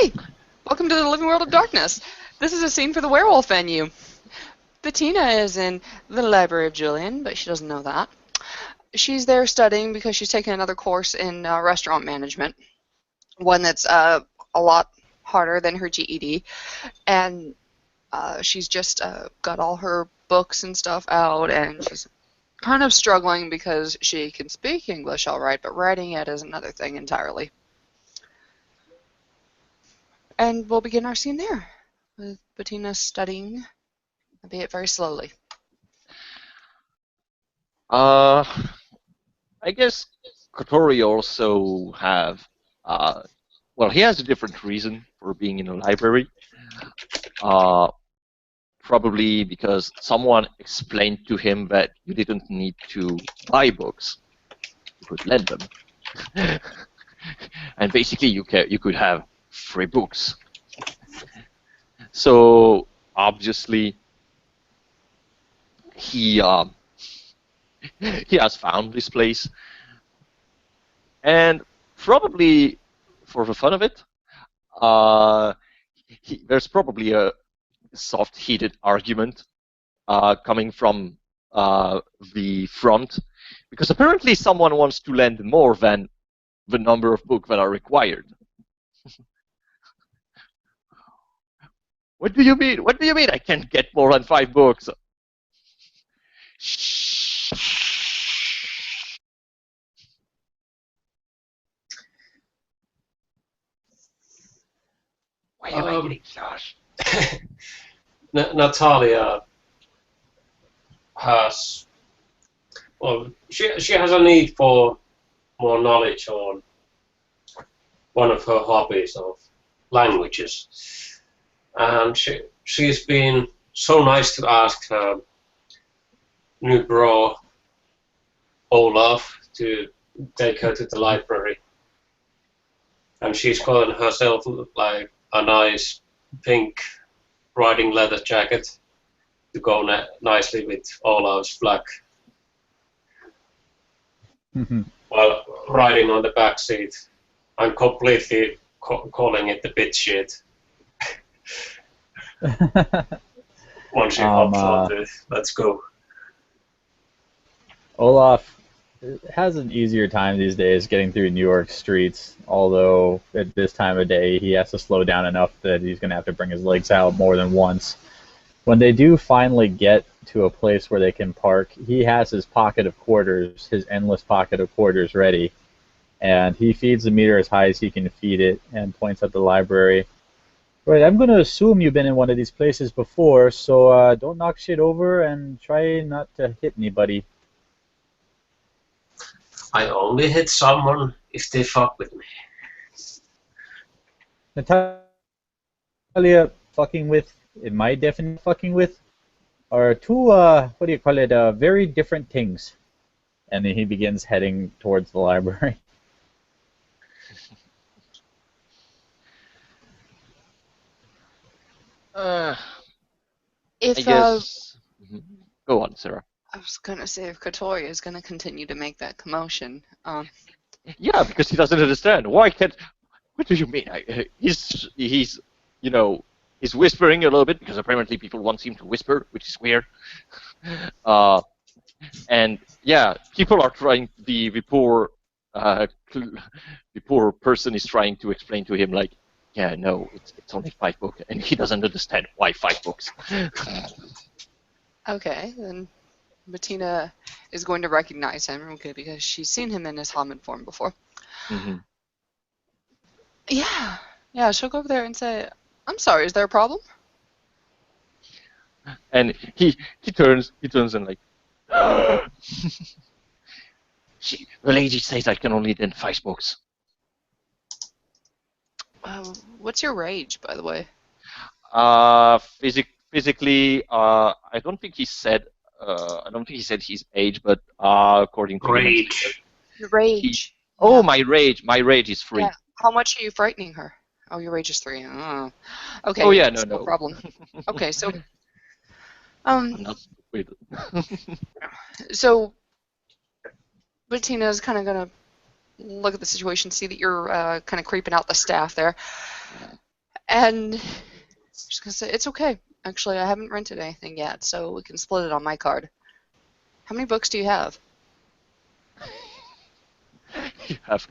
Hey, welcome to the Living World of Darkness. This is a scene for the werewolf venue. Bettina is in the Library of Julian, but she doesn't know that. She's there studying because she's taking another course in restaurant management, one that's a lot harder than her GED, and she's just got all her books and stuff out, and she's kind of struggling because she can speak English all right, but writing it is another thing entirely. And we'll begin our scene there, with Bettina studying, albeit very slowly. I guess Kotori also he has a different reason for being in a library. Probably because someone explained to him that you didn't need to buy books, you could lend them. And basically you could have free books. So obviously he has found this place, and probably for the fun of it, there's probably a soft-heated argument coming from the front, because apparently someone wants to lend more than the number of books that are required. What do you mean? What do you mean I can't get more than 5 books? Shh. Why am I getting Josh? Natalia has, she has a need for more knowledge on one of her hobbies of languages, and she's been so nice to ask her new bro Olaf to take her to the library, and she's gotten herself like a nice pink riding leather jacket to go nicely with Olaf's black while riding on the back seat. I'm completely calling it the bitch shit. Once you hop on this, let's go. Olaf has an easier time these days getting through New York streets, although at this time of day he has to slow down enough that he's going to have to bring his legs out more than once. When they do finally get to a place where they can park, he has his pocket of quarters, his endless pocket of quarters ready, and he feeds the meter as high as he can feed it and points at the library. Right, I'm going to assume you've been in one of these places before, so don't knock shit over and try not to hit anybody. I only hit someone if they fuck with me. Natalia fucking with, in my definition, fucking with, are two, very different things. And then he begins heading towards the library. I If guess. Go on, Sarah. I was gonna say if Kotori is gonna continue to make that commotion, Yeah, because he doesn't understand. Why can't? What do you mean? He's he's whispering a little bit because apparently people want him to whisper, which is weird. And yeah, people are trying. The poor person is trying to explain to him like, yeah, no, it's only 5 books, and he doesn't understand why 5 books. okay, then Bettina is going to recognize him, okay, because she's seen him in his Hamid form before. Mm-hmm. Yeah, she'll go over there and say, I'm sorry, is there a problem? And he turns and like, the lady says I can only lend 5 books. What's your rage, by the way? Physically, I don't think he said. I don't think he said his age, but according to rage. Your rage. Oh, my rage! My rage is 3. Yeah. How much are you frightening her? Oh, your rage is 3. Oh. Okay. Oh yeah, no problem. Okay, so I'm not stupid. So Bettina's kind of gonna look at the situation, see that you're kind of creeping out the staff there. And she's gonna say, "It's okay. Actually, I haven't rented anything yet, so we can split it on my card. How many books do you have?" You have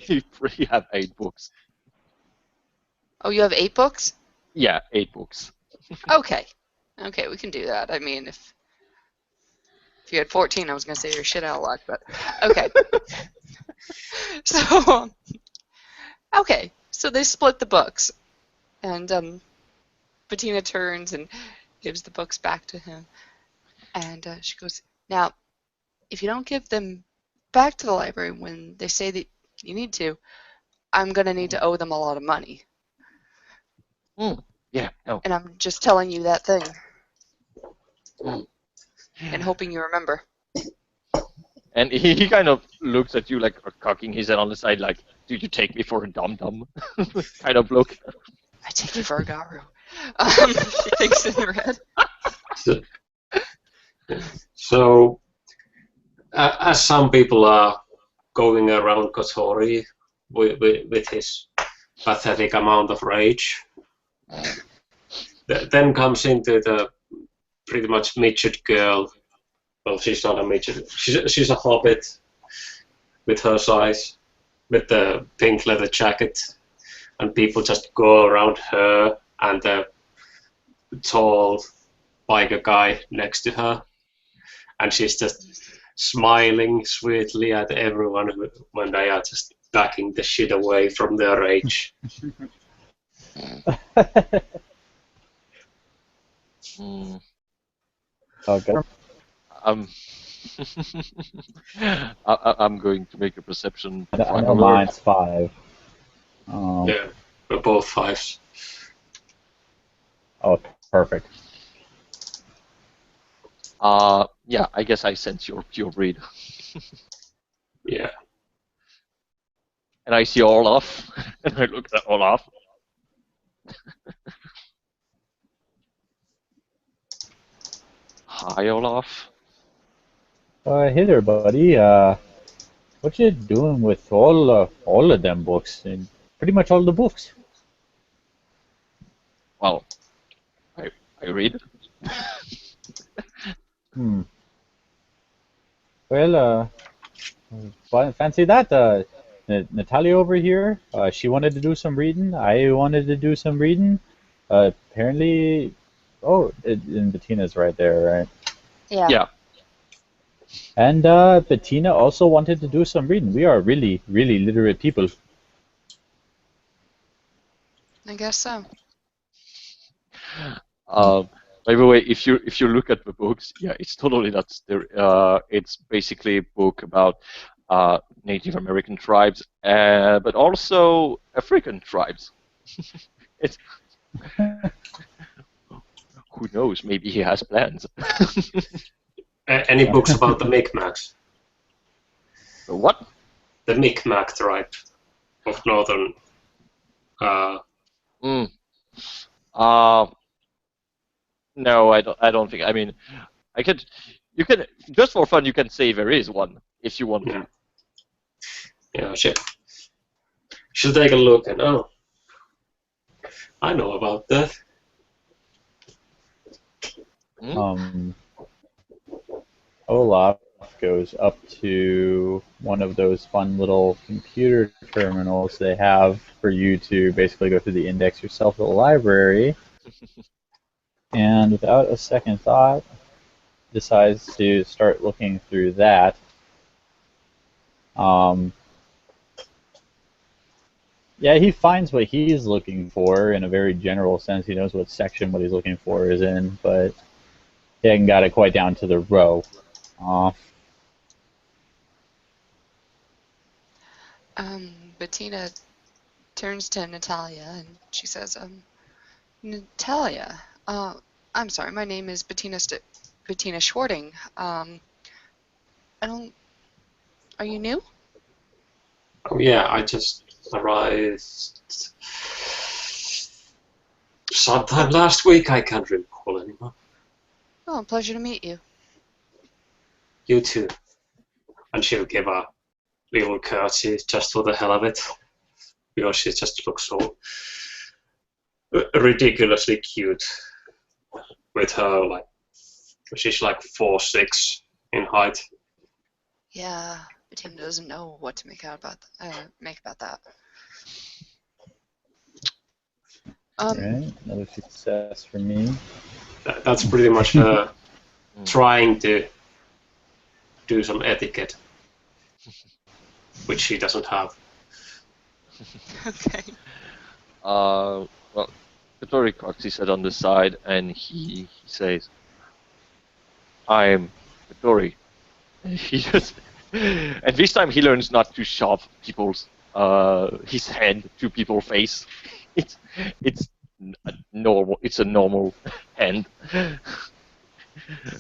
you have 8 books. Oh, you have 8 books? Yeah, 8 books. Okay. Okay, we can do that. I mean, if you had 14, I was gonna say you're shit out of luck, but okay. So, okay, so they split the books, and Bettina turns and gives the books back to him, and she goes, "Now, if you don't give them back to the library when they say that you need to, I'm gonna need to owe them a lot of money, Yeah, no. and I'm just telling you that thing, Mm. and hoping you remember." And he kind of looks at you like cocking his head on the side, like, "Do you take me for a dum-dum?" kind of look. "I take you for a Garu." She thinks in her head. So, as some people are going around Kotori with his pathetic amount of rage, then comes into the pretty much midget girl. Well, she's not a midget. She's a hobbit with her size, with the pink leather jacket, and people just go around her and the tall biker guy next to her, and she's just smiling sweetly at everyone when they are just backing the shit away from their rage. Okay. I'm going to make a perception. I know mine's 5. Yeah, we're both 5s. Oh, perfect. Yeah, I guess I sense your pure breed. Yeah. And I see Olaf, and I look at Olaf. Hi, Olaf. Hey there, buddy. What you doing with all of them books? And pretty much all the books. Well, I read. Well, fancy that. Natalia over here, she wanted to do some reading. I wanted to do some reading. Apparently, and Bettina's right there, right? Yeah. And Bettina also wanted to do some reading. We are really, really literate people. I guess so. By the way, if you look at the books, yeah, it's totally not. It's basically a book about Native American tribes, but also African tribes. It's who knows? Maybe he has plans. Any books about the Micmacs? What? The Micmac tribe of northern. No, I don't think. I mean, you can just for fun. You can say there is one if you want to. Yeah, she'll take a look and I know about that. Olaf goes up to one of those fun little computer terminals they have for you to basically go through the index yourself at the library, and without a second thought, decides to start looking through that. Yeah, he finds what he's looking for in a very general sense. He knows what section what he's looking for is in, but he hasn't got it quite down to the row. Bettina turns to Natalia and she says, "Natalia, I'm sorry, my name is Bettina Schwarting. Are you new?" Oh yeah, I just arrived sometime last week. I can't recall anymore. "Oh, pleasure to meet you." You too. And she'll give a little curtsy just for the hell of it, because she just looks so ridiculously cute with her, like, she's like 4'6" in height. Yeah, Bettina doesn't know what to make about that. Alright, another success for me. That's pretty much her trying to do some etiquette, which she doesn't have. Okay. Well, Katori cocks his head on the side and he says, I'm Katori. He just, and this time he learns not to shove his hand to people's face. It's normal. It's a normal hand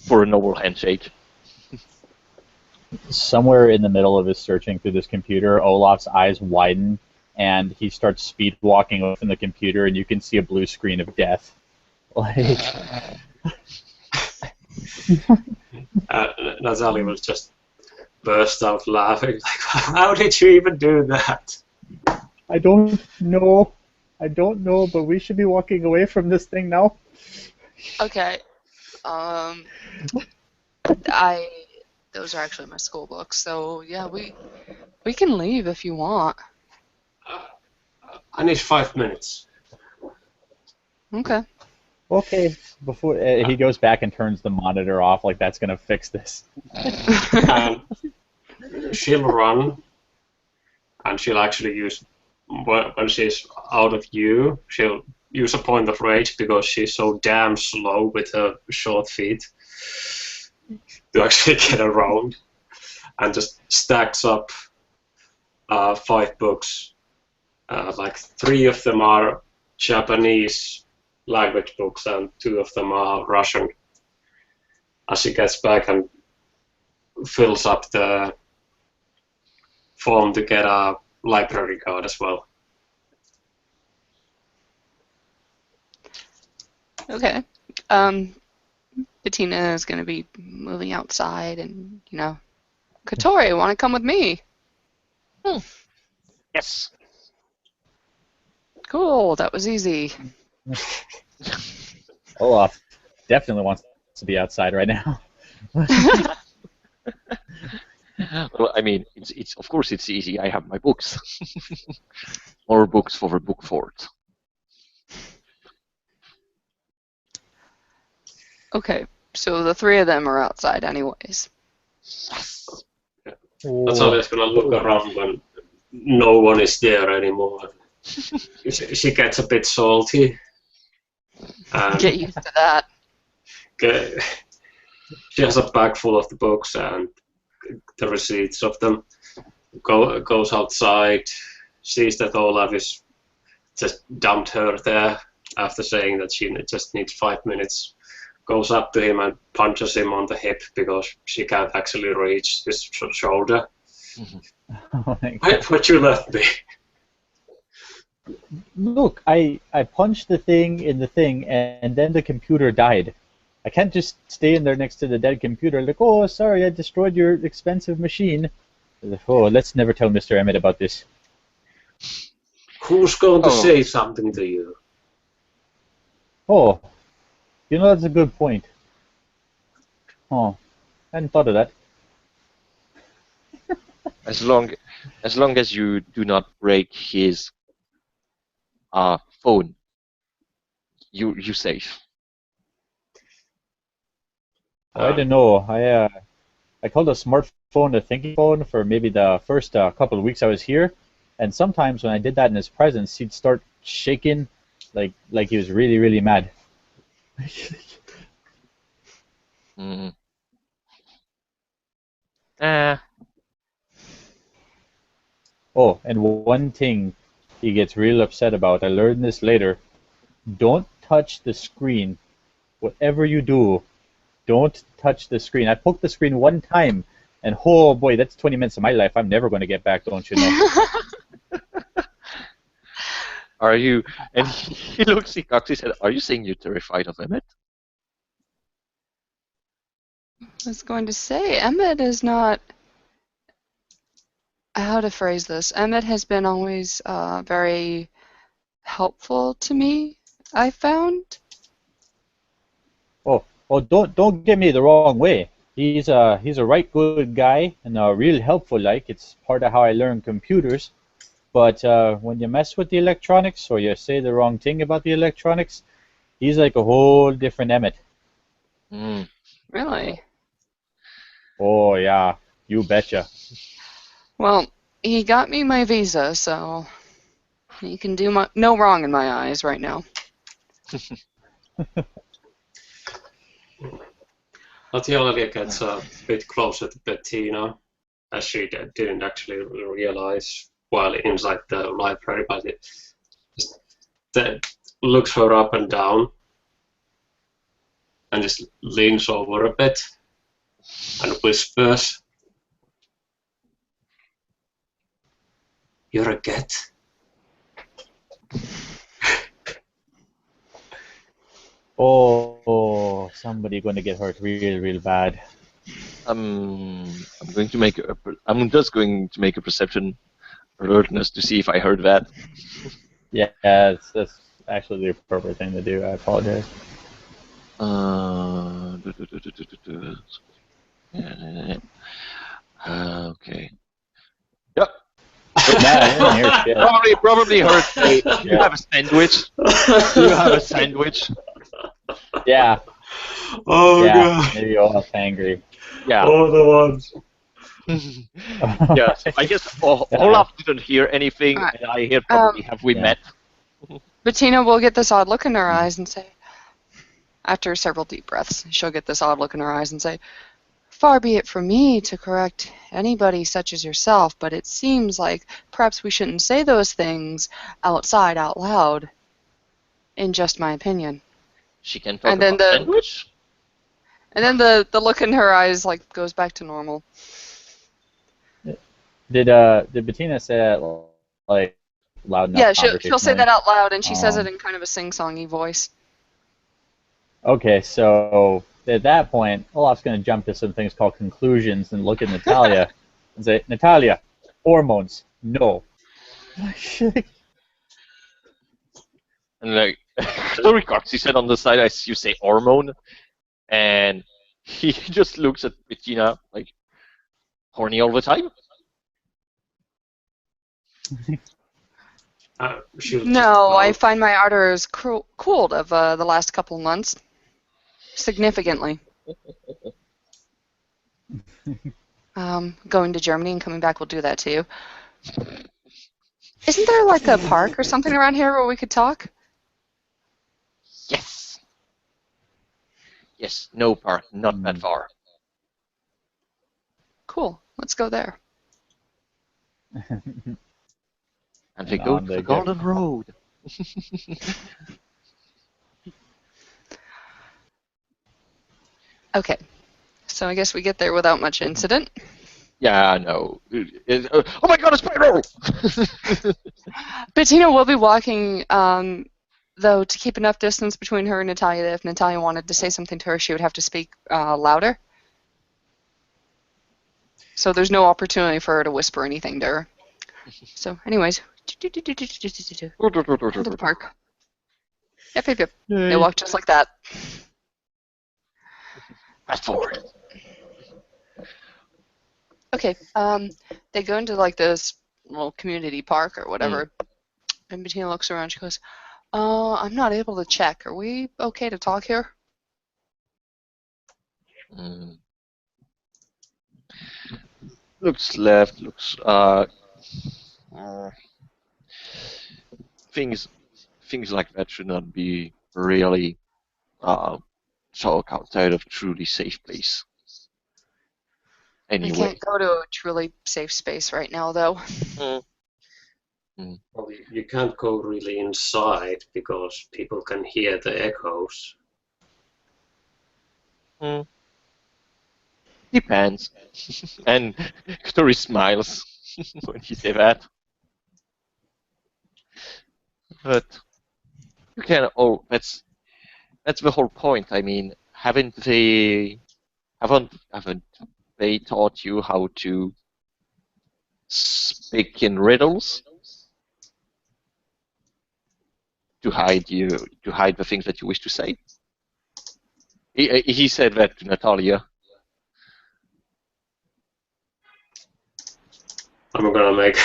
for a normal handshake. Somewhere in the middle of his searching through this computer, Olaf's eyes widen and he starts speed walking away from the computer, and you can see a blue screen of death. Like, Natalie will just burst out laughing. Like, how did you even do that? I don't know, but we should be walking away from this thing now. Okay. Those are actually my school books, so yeah, we can leave if you want. I need 5 minutes. Okay. Okay. Before he goes back and turns the monitor off, like that's gonna fix this. And she'll run, and she'll actually use, when she's out of view, she'll use a point of rage because she's so damn slow with her short feet to actually get around, and just stacks up 5 books. Like 3 of them are Japanese language books and 2 of them are Russian. As she gets back and fills up the form to get a library card as well. Okay. Bettina is going to be moving outside, and Katori, want to come with me? Yes. Cool. That was easy. Olaf definitely wants to be outside right now. Well, I mean, it's of course it's easy. I have my books. More books for the book fort. Okay. So the 3 of them are outside, anyways. That's always gonna look around when no one is there anymore. She gets a bit salty. Get used to that. She has a bag full of the books and the receipts of them. Goes outside, sees that Olaf is just dumped her there after saying that she just needs 5 minutes. Goes up to him and punches him on the hip because she can't actually reach his shoulder. Oh my God. But you left me. Look, I punched the thing in the thing, and then the computer died. I can't just stay in there next to the dead computer like, oh, sorry, I destroyed your expensive machine. Oh, let's never tell Mr. Emmett about this. Who's going to say something to you? Oh, that's a good point. Oh, I hadn't thought of that. As long as you do not break his phone, you safe. I don't know. I called a smartphone a thinking phone for maybe the first couple of weeks I was here, and sometimes when I did that in his presence, he'd start shaking like he was really, really mad. Mm. Oh, and one thing he gets real upset about, I learned this later. Don't touch the screen. Whatever you do, don't touch the screen. I poked the screen one time, and oh boy, that's 20 minutes of my life I'm never going to get back, don't you know? Are you? And he looks, he cocks his head. Are you saying you're terrified of Emmett? I was going to say, Emmett is not... How to phrase this? Emmett has been always very helpful to me I found. Oh, don't get me the wrong way. He's a right good guy and real helpful. Like it's part of how I learn computers. But when you mess with the electronics or you say the wrong thing about the electronics, he's like a whole different Emmett. Mm. Really? Oh yeah, you betcha. Well, he got me my visa, so he can do no wrong in my eyes right now. Natalia gets a bit closer to Bettina, as she didn't actually realize while inside the library, but it just looks her up and down and just leans over a bit and whispers, "You're a get." Oh, somebody gonna get hurt real bad. I'm going to make I'm just going to make a perception alertness to see if I heard that. Yeah, that's actually the appropriate thing to do. I apologize. Okay. Yep. Nah, I didn't hear shit. Probably heard. Hey, you Yeah. have a sandwich. You have a sandwich. Yeah, Oh yeah. god. Maybe Olaf's angry. Yeah. All the ones. Yeah. So I guess Olaf didn't hear anything, Alright. and I hear probably have we Yeah. met. Bettina will get this odd look in her eyes and say, after several deep breaths, she'll get this odd look in her eyes and say, "Far be it from me to correct anybody such as yourself, but it seems like perhaps we shouldn't say those things outside out loud, in just my opinion." She can talk And then about sandwich. And then the look in her eyes like goes back to normal. Did Bettina say that like loud enough Yeah, she'll say that conversationally? out loud, and she says it Um, in kind of a sing-songy voice. Okay, so at that point, Olaf's going to jump to some things called conclusions and look at Natalia and say, Natalia, hormones, no. And like Tori Cox, he said on the side, as you say, hormone, and he just looks at Bettina like horny all the time. She'll No, I just find my arteries cooled of the last couple months significantly. Going to Germany and coming back will do that to you. Isn't there like a park or something around here where we could talk? Yes. Yes. No park. Not that far. Cool. Let's go there. And they And go on to they the go. Golden Road. Okay. So I guess we get there without much incident. Yeah, no. Oh my God, a spiral! Bettina will be walking, though, to keep enough distance between her and Natalia that if Natalia wanted to say something to her, she would have to speak louder. So there's no opportunity for her to whisper anything to her. So, anyways, to the park. Yep. They walk just like that. Fast forward. Okay, they go into like this little community park or whatever, and Bettina looks around. She goes, I'm not able to check. Are we okay to talk here?" Looks left, looks things like that should not be really talk outside of truly safe place. We Anyway. can't go to a truly safe space right now, though. Well, you can't go really inside because people can hear the echoes. Depends. And Tori smiles when you say that. But you can. Oh, that's the whole point. I mean, haven't they taught you how to speak in riddles? hide the things that you wish to say. He said that to Natalia. I'm gonna make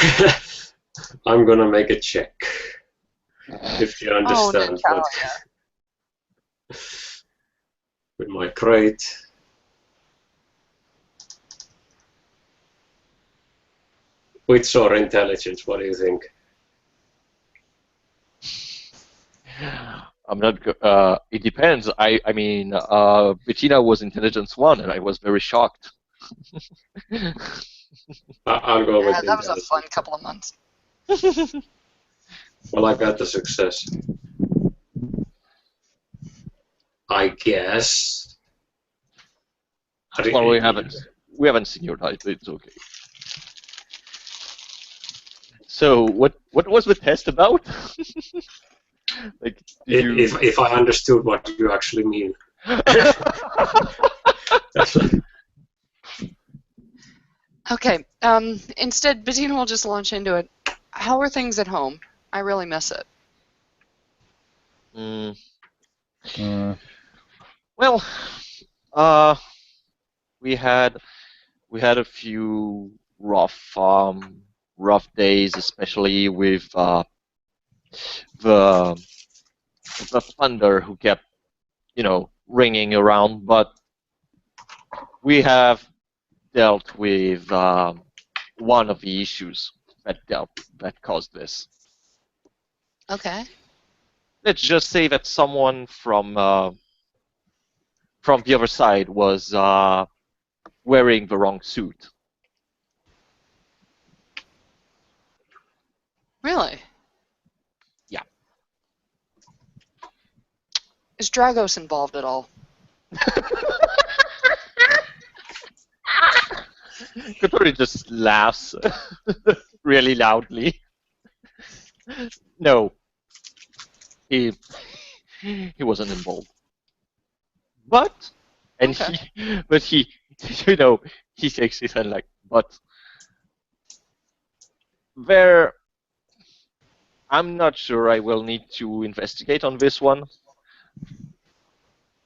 I'm gonna make a check. If you understand what Natalia. with my crate. Wits or intelligence, what do you think? I'm not. It depends. I mean, Bettina was intelligence 1, and I was very shocked. I'll go with Yeah, that was a intelligence. fun couple of months. Well, I got the success. I guess. Well, we haven't seen your dice, but it's okay. So, what was the test about? Like, did you... if I understood what you actually mean. Okay. Instead, Bettina will just launch into it. How are things at home? I really miss it. Well, we had a few rough days, especially with the thunder who kept, ringing around. But we have dealt with one of the issues that caused this. Okay. Let's just say that someone from the other side was wearing the wrong suit. Really? Yeah. Is Dragos involved at all? Kotori just laughs really loudly. No, he wasn't involved. But Okay. he shakes his head like, but there. I'm not sure. I will need to investigate on this one,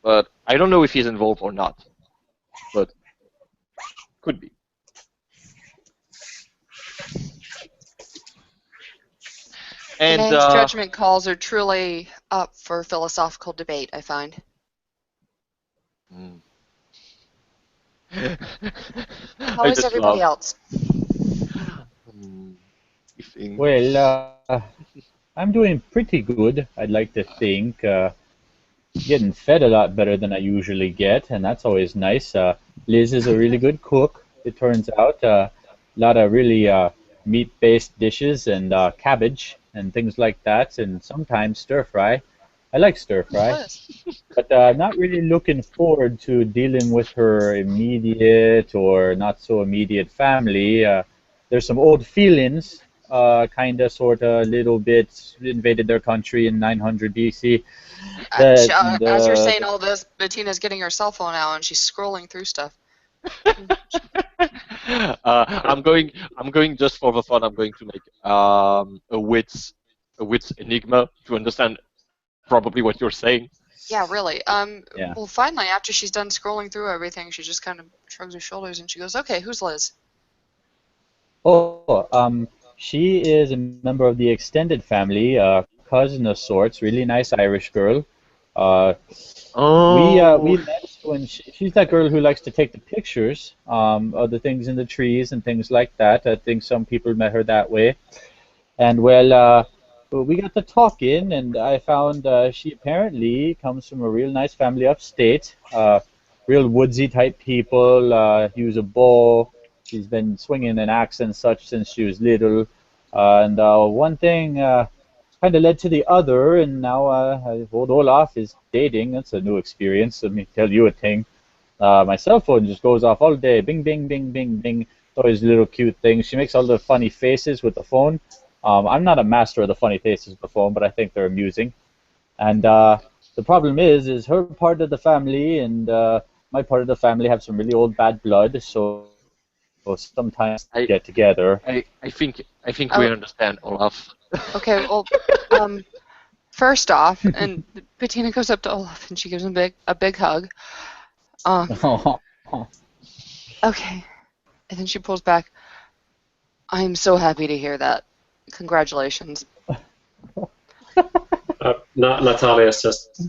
but I don't know if he's involved or not. But could be. And Today's judgment calls are truly up for philosophical debate, I find. How is everybody else? Well, I'm doing pretty good, I'd like to think. Getting fed a lot better than I usually get, and that's always nice. Liz is a really good cook, it turns out. A lot of really meat-based dishes and cabbage and things like that, and sometimes stir-fry. I like stir-fry, but not really looking forward to dealing with her immediate or not so immediate family. There's some old feelings, kind of, sort of, little bit invaded their country in 900 BC. As you're saying all this, Bettina's getting her cell phone out and she's scrolling through stuff. I'm going just for the fun. I'm going to make a wits enigma to understand probably what you're saying. Yeah, really. Yeah. Well, finally, after she's done scrolling through everything, she just kind of shrugs her shoulders and she goes, "Okay, who's Liz?" She is a member of the extended family, cousin of sorts, really nice Irish girl. We met when she's that girl who likes to take the pictures of the things in the trees and things like that. I think some people met her that way. And well, we got to talking, and I found she apparently comes from a real nice family upstate, real woodsy type people. Use a bow. She's been swinging an axe and such since she was little. And one thing kind of led to the other, and now old Olaf is dating. That's a new experience. Let me tell you a thing. My cell phone just goes off all day. Bing, bing, bing, bing, bing. Always little cute things. She makes all the funny faces with the phone. I'm not a master of the funny faces with the phone, but I think they're amusing. And the problem is her part of the family and my part of the family have some really old bad blood, so sometimes they get together. I think we understand, Olaf. Okay, well, First off, and Bettina goes up to Olaf and she gives him a big hug. Okay. And then she pulls back. I'm so happy to hear that. Congratulations. Natalia just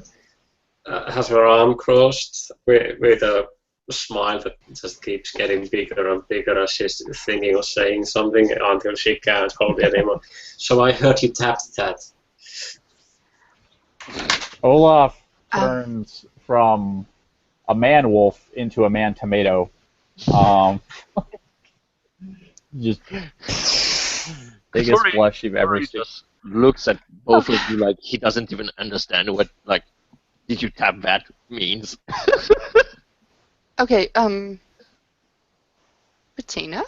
has her arm crossed with a smile that just keeps getting bigger and bigger as she's thinking of saying something until she can't hold it anymore. So I heard you tapped that. Olaf turns from a man wolf into a man tomato. Just biggest blush you've ever seen. Just looks at both of you like he doesn't even understand what, like, did you tap that means. Okay, Bettina,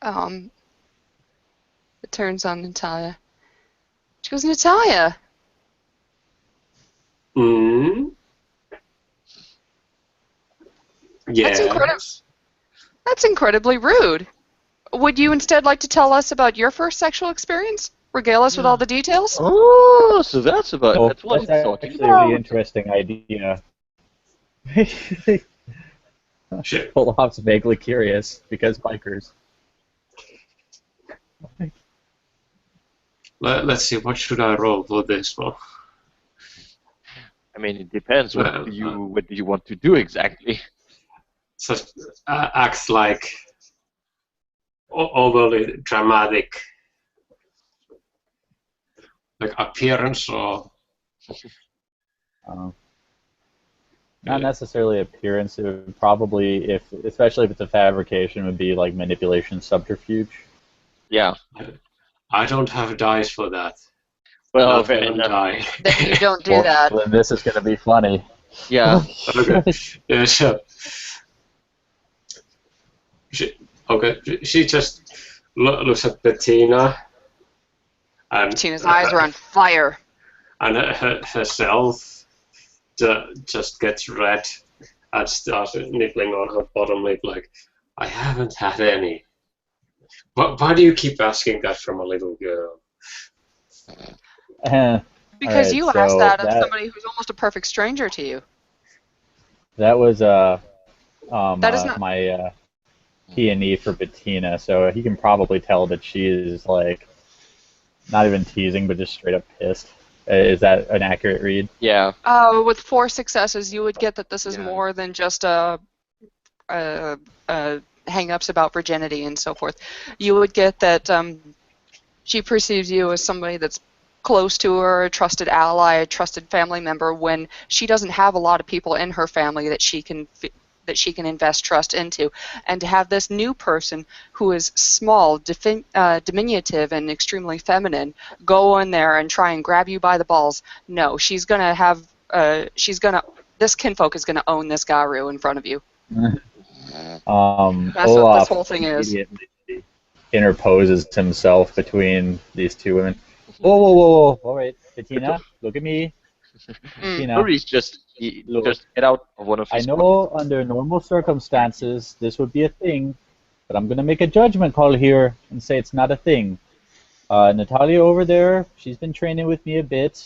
it turns on Natalia. She goes, Natalia. Hmm? That's That's incredibly rude. Would you instead like to tell us about your first sexual experience? Regale us with all the details? Oh, so that's about Oh, that's what that's he's talking actually a about. really interesting idea. Shit. Olaf's vaguely curious because bikers. Let's see, what should I roll for this one? I mean, it depends. What do you want to do exactly? Just act like overly dramatic, like appearance or. Not necessarily appearance. It would probably, especially if it's a fabrication, would be like manipulation subterfuge. Yeah. I don't have dice for that. Well, Not fair even enough. die. Then you don't do Well, that. then this is going to be funny. Yeah. Okay. Yeah, sure. She just looks at Bettina, and Bettina's eyes are on fire. and herself just gets red and starts nibbling on her bottom lip like, I haven't had any. Why do you keep asking that from a little girl? Because Alright, you so asked that of somebody who's almost a perfect stranger to you. That was That is not- my P&E for Bettina, so he can probably tell that she is like not even teasing, but just straight up pissed. Is that an accurate read? Yeah. With 4 successes, you would get that this is Yeah. more than just hang-ups about virginity and so forth. You would get that she perceives you as somebody that's close to her, a trusted ally, a trusted family member, when she doesn't have a lot of people in her family that she can invest trust into. And to have this new person who is small, diminutive, and extremely feminine go in there and try and grab you by the balls, no, this kinfolk is gonna own this Garu in front of you. That's Olaf what this whole thing is. immediately interposes himself between these two women. Whoa. All right, Bettina, look at me. Bettina, Hurry's just get out of one of I his. know under normal circumstances this would be a thing, but I'm going to make a judgment call here and say it's not a thing. Natalia over there, she's been training with me a bit.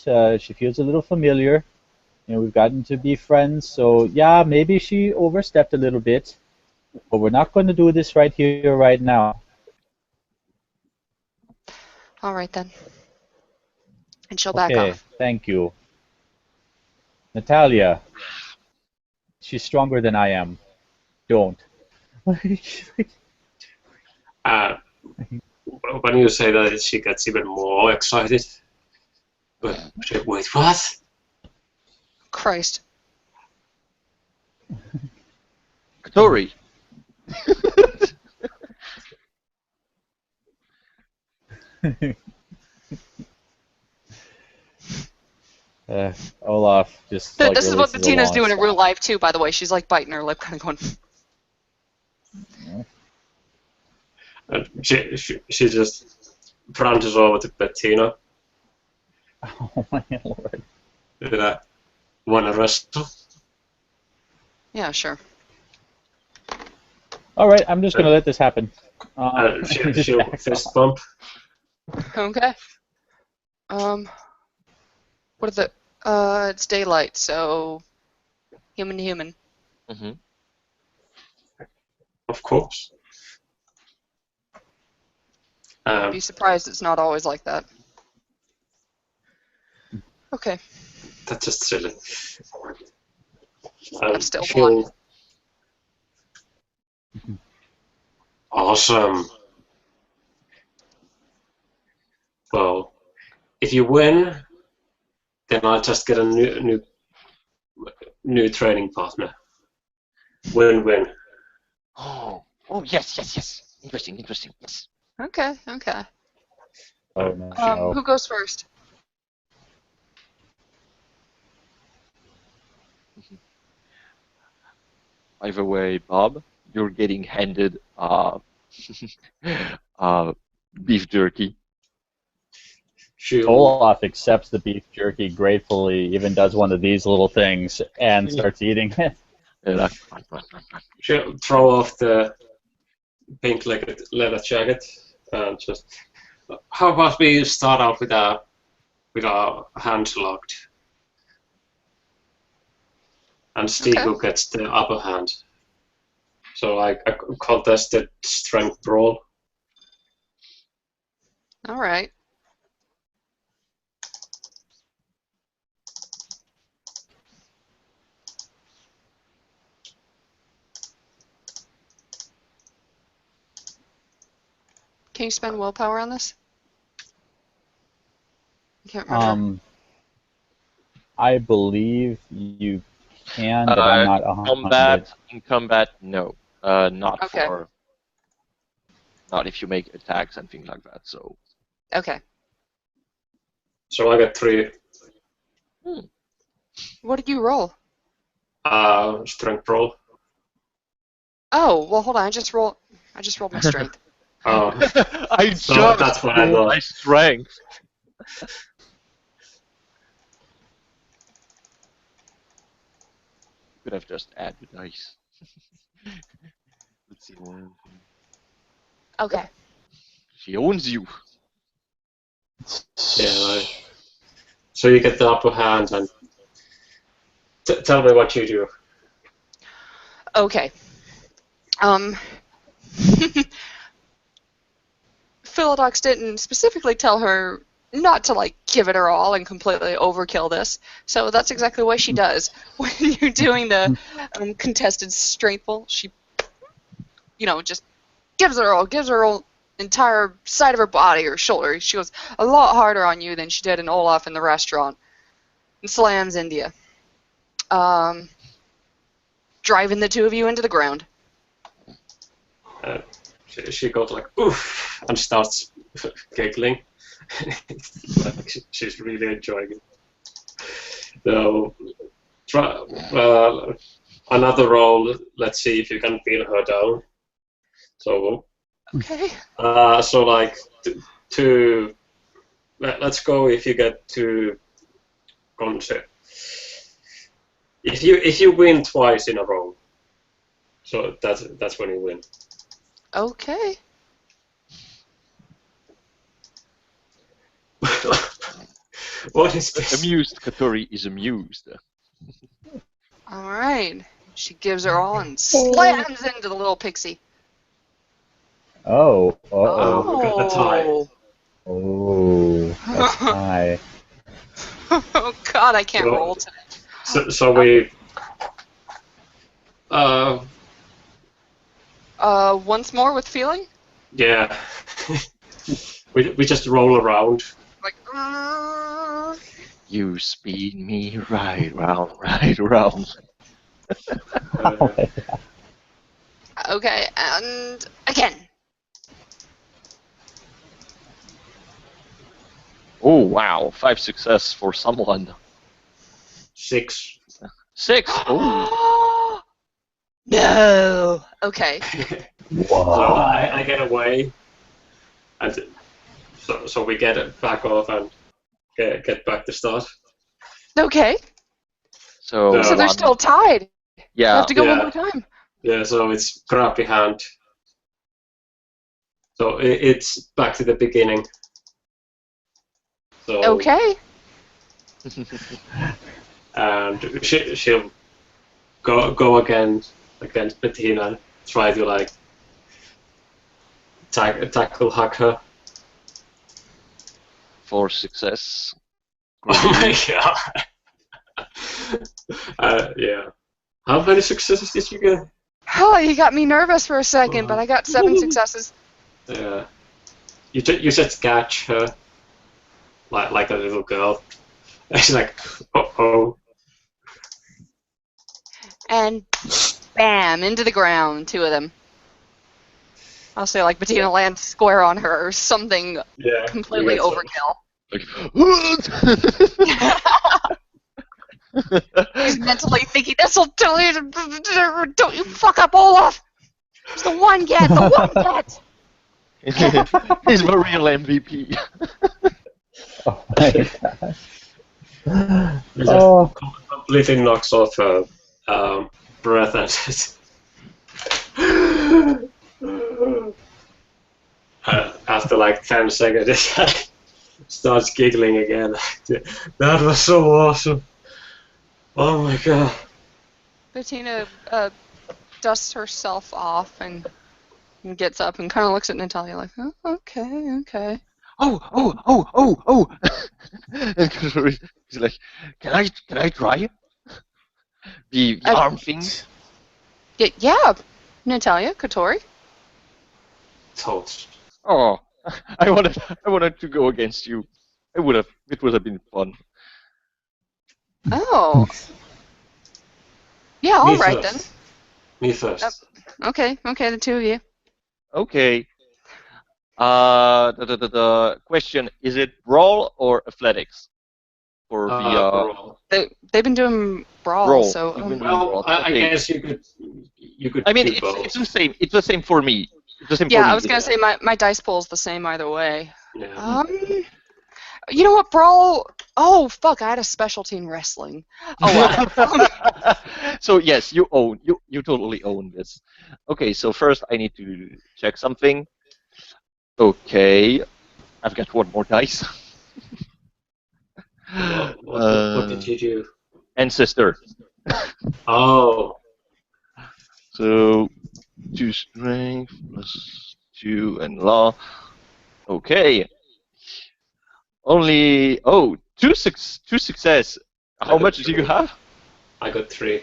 She feels a little familiar. You know, we've gotten to be friends, so yeah, maybe she overstepped a little bit, but we're not going to do this right here, right now. All right then. And she'll back Okay, off. thank you. Natalia, she's stronger than I am. Don't. When you say that, she gets even more excited. But wait, what? Christ. Katori. Olaf just like This is what releases a Bettina's long doing in sigh. real life too, by the way. She's like biting her lip, kind of going. And she just branches over to Bettina. Oh my lord. Want to wrestle? Yeah, sure. All right, I'm just gonna let this happen. She'll fist bump. Okay. What are the? It's daylight, so human to human. Mm-hmm. Of course. Be surprised it's not always like that. Okay. That's just silly. That's still she'll- Awesome. Well, if you win, then I'll just get a new training partner. Win-win. Oh, yes. Interesting. Yes. Okay. Oh no. Who goes first? By the way, Bob, you're getting handed beef jerky. Olaf accepts the beef jerky gratefully, even does one of these little things, and starts eating it. She'll throw off the pink leather jacket and just. How about we start out with our hands locked, and see who gets the upper hand. So like a contested strength brawl. All right. Can you spend willpower on this? I can't remember. I believe you can, but I'm not 100. In combat, no. Not Okay. for. Not if you make attacks and things like that. So. Okay. So I got 3 What did you roll? strength brawl. Oh, well, hold on. I just rolled my strength. Oh, I so just that's what I rolled thought. my strength. Could have just added dice. Let's see one. Okay. She owns you. Yeah, right. So you get the upper hand, and tell me what you do. Okay. Philodox didn't specifically tell her not to, like, give it her all and completely overkill this, so that's exactly what she does. When you're doing the contested strength roll, she, just gives her all, entire side of her body or shoulder. She goes a lot harder on you than she did in Olaf in the restaurant. And slams into you. Driving the two of you into the ground. She goes like, oof, and starts giggling. Like she's really enjoying it. So, another roll. Let's see if you can pin her down. So, Okay. so like two. Let's go if you get 2 concept. If you win twice in a row, so that's when you win. Okay. What is this? Amused, Katori is amused. Alright. She gives her all and slams into the little pixie. Oh. we got the tie. Oh. That's high. Oh god, I can't Well, roll today. So we. Once more with feeling? Yeah. we just roll around. Like, You speed me right round. okay, and again. Oh wow, 5 success for someone. 6. 6. Oh. No. Okay. So I get away, and so we get it back off and get back to start. Okay. So. So they're still tied. You Yeah. have to go one Yeah. more time. Yeah, so it's crappy hand. So it's back to the beginning. So Okay. And she'll go against Bettina and try to like tackle hack her. For success. Oh my god. Yeah. How many successes did you get? Oh, you got me nervous for a second, but I got 7 successes. Yeah. You just catch her like a little girl. And she's like, oh. And bam, into the ground, 2 of them. I'll say like Bettina lands square on her or something Yeah. completely overkill. Like, He's mentally thinking, this'll do you, don't you fuck up, Olaf! It's the one get, the one get! He's the real MVP. Oh my god. It just Oh. completely knocks off her breath and just after like 10 seconds it like starts giggling again. That was so awesome. Oh my god. Bettina dusts herself off and gets up and kind of looks at Natalia like, oh, okay. Oh. And he's like, can I try the arm thing? Yeah, Natalia, Kotori. Toast. Oh, I wanted to go against you. It would have been fun. Oh. Yeah, all Me right first. Me first. then. Okay, the 2 of you. Okay. The question, is it brawl or athletics? For the Brawl. They've been doing brawl, Brawl. so You've been Well, brawl. I Okay. guess you could. I mean, do both. it's the same. It's the same for me. It's the same yeah, for me. I was gonna say my dice pool's the same either way. Yeah. You know what, brawl? Oh fuck, I had a specialty in wrestling. Oh well. So yes, you totally own this. Okay, so first I need to check something. Okay, I've got 1 more dice. What did you do? Ancestor. Oh. So 2 strength plus 2 and law. Okay. Only 2 success. How much do you have? I got 3.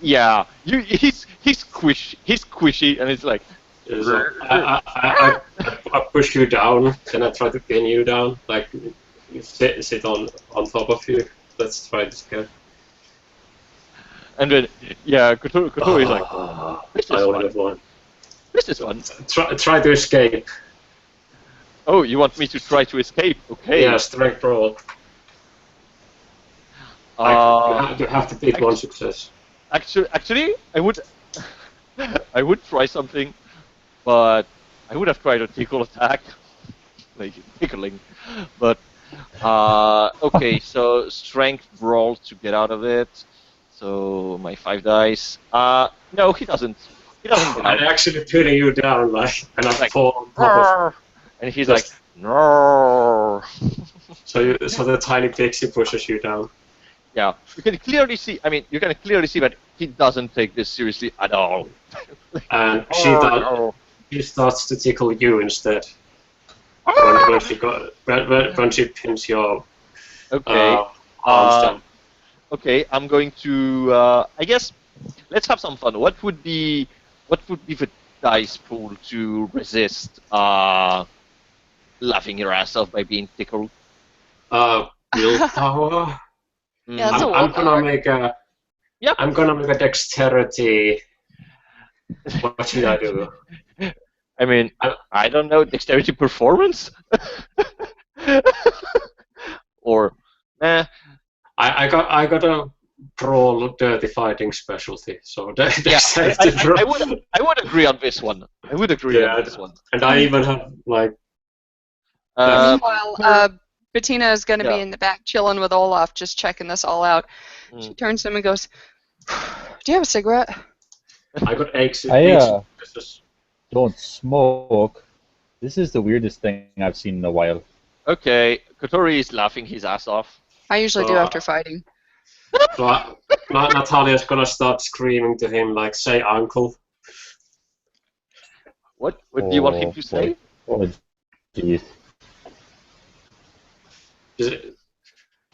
Yeah, he's squishy, and it's like. So I push you down, then I try to pin you down, like you sit on top of you. Let's try this again. And then Kotori is like, this I is only fun. have 1. This is fun. Try to escape. Oh, you want me to try to escape? Okay. Yeah, strength roll. You have to pick 1 success. Actually, I would try something, but I would have tried a tickle attack, like tickling. But okay, so strength brawl to get out of it. So my 5 dice. No, he doesn't. He doesn't get out. I'm actually pinning you down, like, and I Like, fall on top of. And he's like, no. So the tiny pixie pushes you down. Yeah, you can clearly see. I mean, you can clearly see that he doesn't take this seriously at all. And Oh, she starts to tickle you instead. When she pins your okay. arms down. Okay, I'm going to. I guess let's have some fun. What would be the dice pool to resist laughing your ass off by being tickled? Willpower. Yeah, that's a I'm gonna willpower. make a. Yep. I'm gonna make a dexterity. What should I do? I mean, I don't know, dexterity performance, or I got a brawl dirty fighting specialty, so dexterity. I would agree on this one. I would agree on this one. And I even have like. Meanwhile, Bettina is going to yeah. be in the back chilling with Olaf, just checking this all out. Mm. She turns to him and goes, "Do you have a cigarette?" I got eggs. Don't smoke. This is the weirdest thing I've seen in a while. Okay, Kotori is laughing his ass off. I usually do So, after fighting. So Natalia's gonna start screaming to him like, "Say uncle." What do you want him to say? Oh, jeez.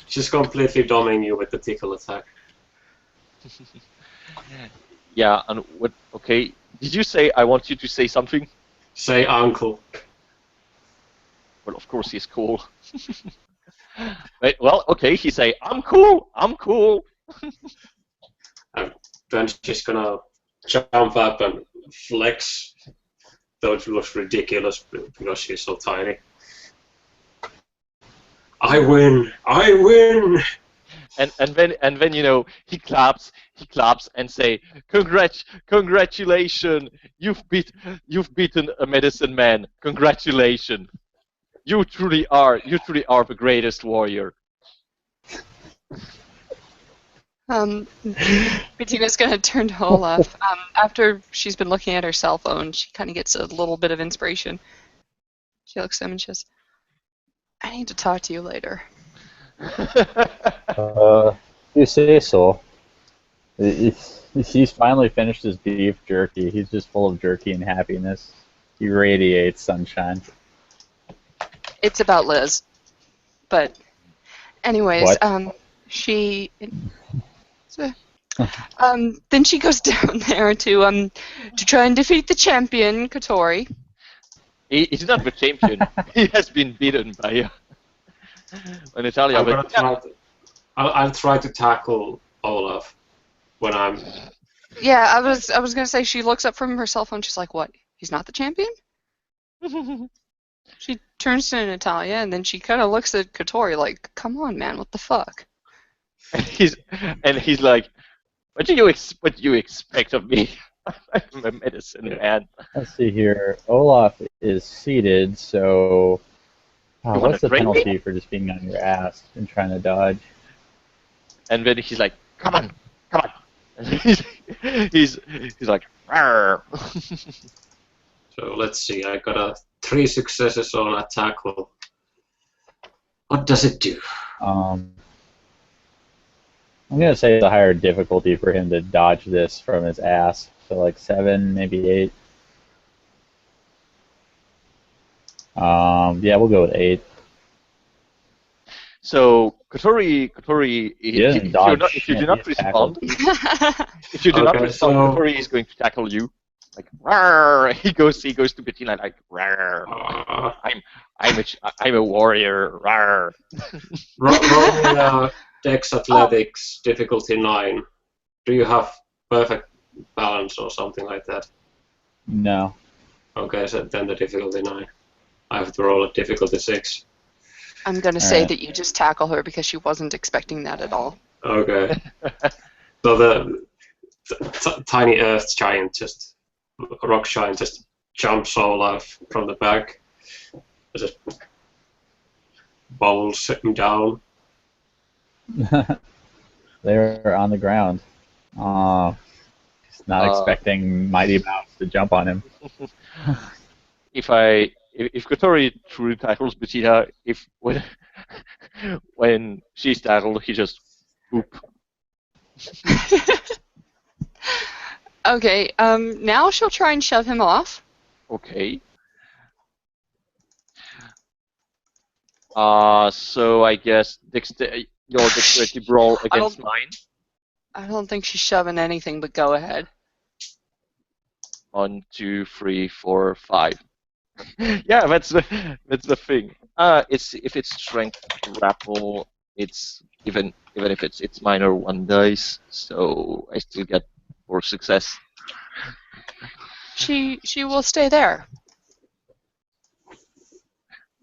She's completely doming you with the tickle attack. Yeah, and what? Okay, did you say I want you to say something? Say uncle. Well, of course he's cool. Wait, well, okay, he say, I'm cool, I'm cool. And then she's gonna jump up and flex, though it looks ridiculous because she's so tiny. I win! I win! And then you know he claps and say, congratulations, you've beaten a medicine man. Congratulations. You truly are the greatest warrior. Bettina's gonna turn to Olaf. After she's been looking at her cell phone, she kind of gets a little bit of inspiration. She looks at him and she says, I need to talk to you later. You say so. He's finally finished his beef jerky. He's just full of jerky and happiness. He radiates sunshine. It's about Liz. But anyways, What? she then she goes down there to try and defeat the champion, Kotori. He's not the champion. He has been beaten by Natalia. I'll try to tackle Olaf when I'm. Yeah, I was gonna say she looks up from her cell phone. She's like, "What? He's not the champion?" She turns to Natalia and then she kind of looks at Kotori like, "Come on, man, what the fuck?" And he's like, "What do you expect of me? I'm a medicine man." Let's see here. Olaf is seated, so what's the penalty for just being on your ass and trying to dodge? And then he's like, "Come on." And he's like, "Rawr." So let's see. I got 3 successes on a tackle. What does it do? I'm gonna say the higher difficulty for him to dodge this from his ass. So like 7, maybe 8. Yeah, we'll go with 8. So Kotori, if you do not respond, Kotori is going to tackle you. Like, rawr! He goes to Bettina like, rawr! I'm a warrior, rawr! Roll Dex Athletics difficulty 9. Do you have perfect balance or something like that? No. Okay, so then the difficulty 9. I have to roll a difficulty 6. I'm gonna say that you just tackle her because she wasn't expecting that at all. Okay. So the tiny earth giant rock giant just jumps Olaf from the back. Just bowls him down. They're on the ground. He's not expecting Mighty Mouse to jump on him. If Kotori truly tackles Bettina, when she's tackled, he just boop. Okay, now she'll try and shove him off. Okay. So I guess your dexterity brawl against mine. I don't think she's shoving anything, but go ahead. 1, 2, 3, 4, 5. Yeah, that's the thing. If it's strength grapple, it's even if it's minor 1 dice, so I still get 4 success. She will stay there.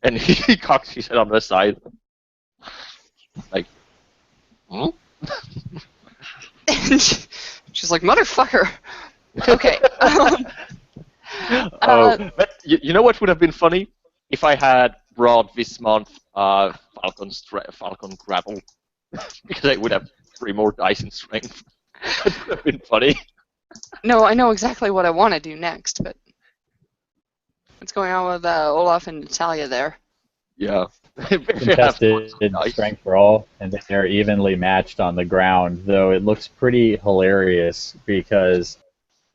And he cocks his head on the side, like, hmm? And she's like, "Motherfucker." Okay. But you know what would have been funny? If I had brought this month Falcon Grapple, because I would have 3 more dice in strength. That would have been funny. No, I know exactly what I want to do next, but what's going on with Olaf and Natalia there? Yeah. They have contested lots of dice. strength brawl, and they're evenly matched on the ground, though it looks pretty hilarious because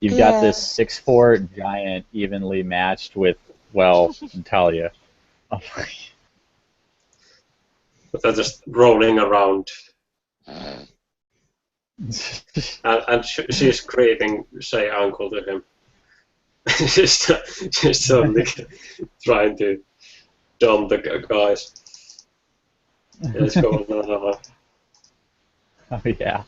you've got this Yeah. 6'4" giant evenly matched with, well, Natalia. But they're just rolling around, and she's craving, say, uncle to him. she's suddenly trying to dump the guys. It's going on. Oh, yeah.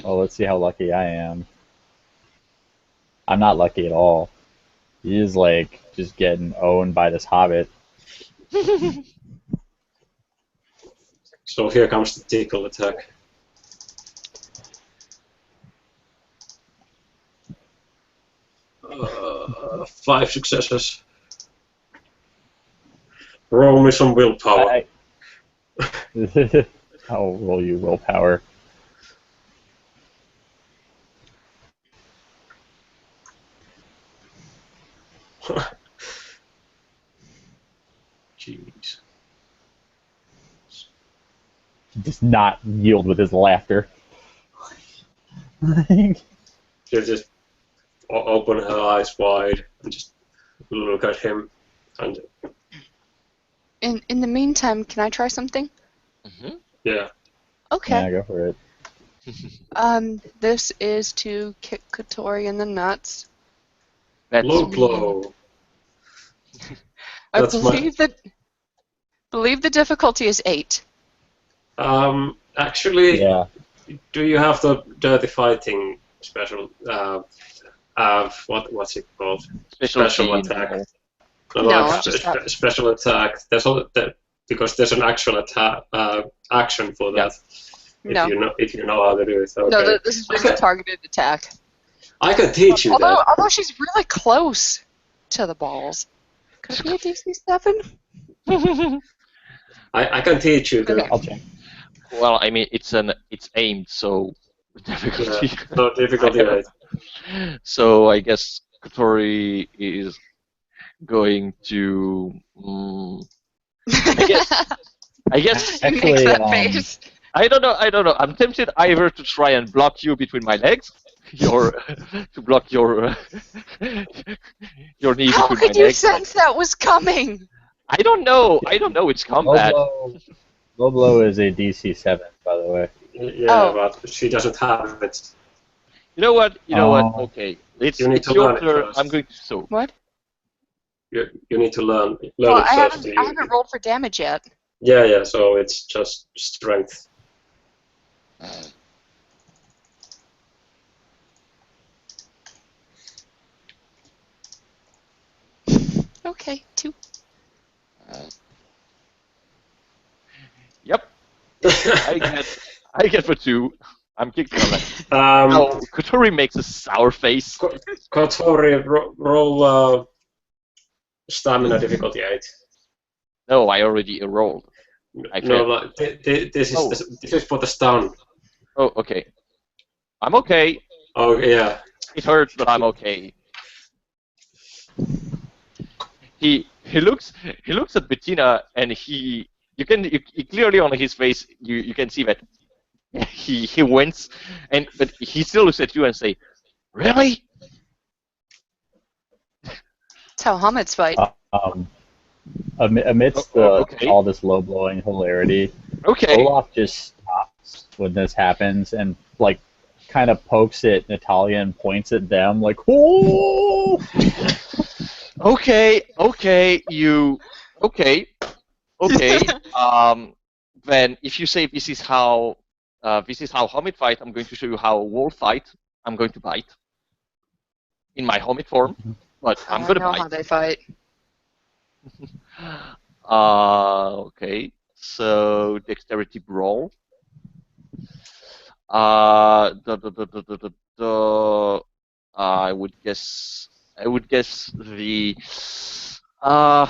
Well, let's see how lucky I am. I'm not lucky at all. He's like just getting owned by this hobbit. So here comes the tickle attack. Five successes. Roll me some willpower. I'll roll you willpower. Jeez. Does not yield with his laughter. She'll just open her eyes wide and just look at him. And In the meantime, can I try something? Mm-hmm. yeah, Okay. Yeah, go for it. This is to kick Kotori in the nuts. That's low blow. I That's believe the difficulty is 8. Actually, Yeah. do you have the dirty fighting special? What's it called? Special attack. No, just special attack. Because there's an actual attack action for that. No. If you know how to do it. Okay. No, this is just a targeted attack. I can teach you that. Although she's really close to the balls. Could it be a DC 7? I can teach you that. Okay. I'll check. Well, I mean, it's aimed, so the difficulty. Yeah, no difficulty rate. So I guess Kotori is going to. I guess. You make Actually, that face. I don't know. I'm tempted either to try and block you between my legs, to block your knee How between could my you legs. sense that was coming? I don't know. It's combat. Low blow is a DC 7, by the way. Yeah, Oh. but she doesn't have it. You know what? Oh. Okay, it's You need to your learn it turn. first. I'm going to so. What? You need to learn Well, it I first. haven't rolled for damage yet. Yeah. So it's just strength. Okay, 2. Yep. I get for 2. I'm kicking on that. Um, Now, Kotori makes a sour face. Kotori, roll stamina difficulty 8. No, I already rolled. I No, failed. like, this is Oh. this is for the stun. Oh, okay. I'm okay. Oh yeah. It hurts, but I'm okay. He looks at Bettina, and you clearly on his face you can see that he wince, but he still looks at you and say, "Really?" That's how Hamid's fight. Amidst okay. all this low blowing hilarity, Okay. Olaf just stops when this happens and like kind of pokes at Natalia and points at them like, "Oh!" Okay. Then if you say this is how Homid fight, I'm going to show you how wolf fight. I'm going to bite in my Homid form, but I'm going to I know how bite. they fight. Okay. So dexterity brawl. I would guess the. I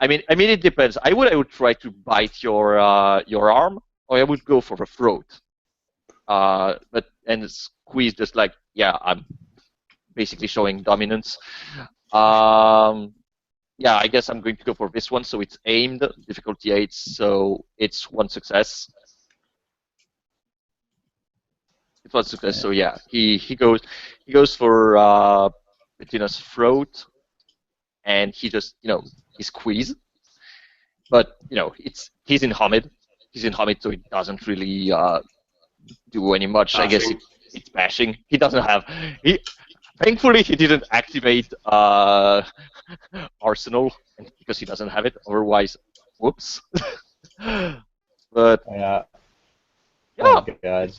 mean, it depends. I would try to bite your arm, or I would go for the throat. quiz, just like, yeah, I'm basically showing dominance. Yeah, I guess I'm going to go for this one. So it's aimed, difficulty 8, so it's 1 success. It was success, so yeah, he goes for Bettina's throat, and he just he squeeze. But he's in Hamid. He's in Hamid, so it doesn't really do any much. I guess it's bashing. He doesn't have. Thankfully, he didn't activate Arsenal because he doesn't have it. Otherwise, whoops. But Yeah. yeah. Oh god.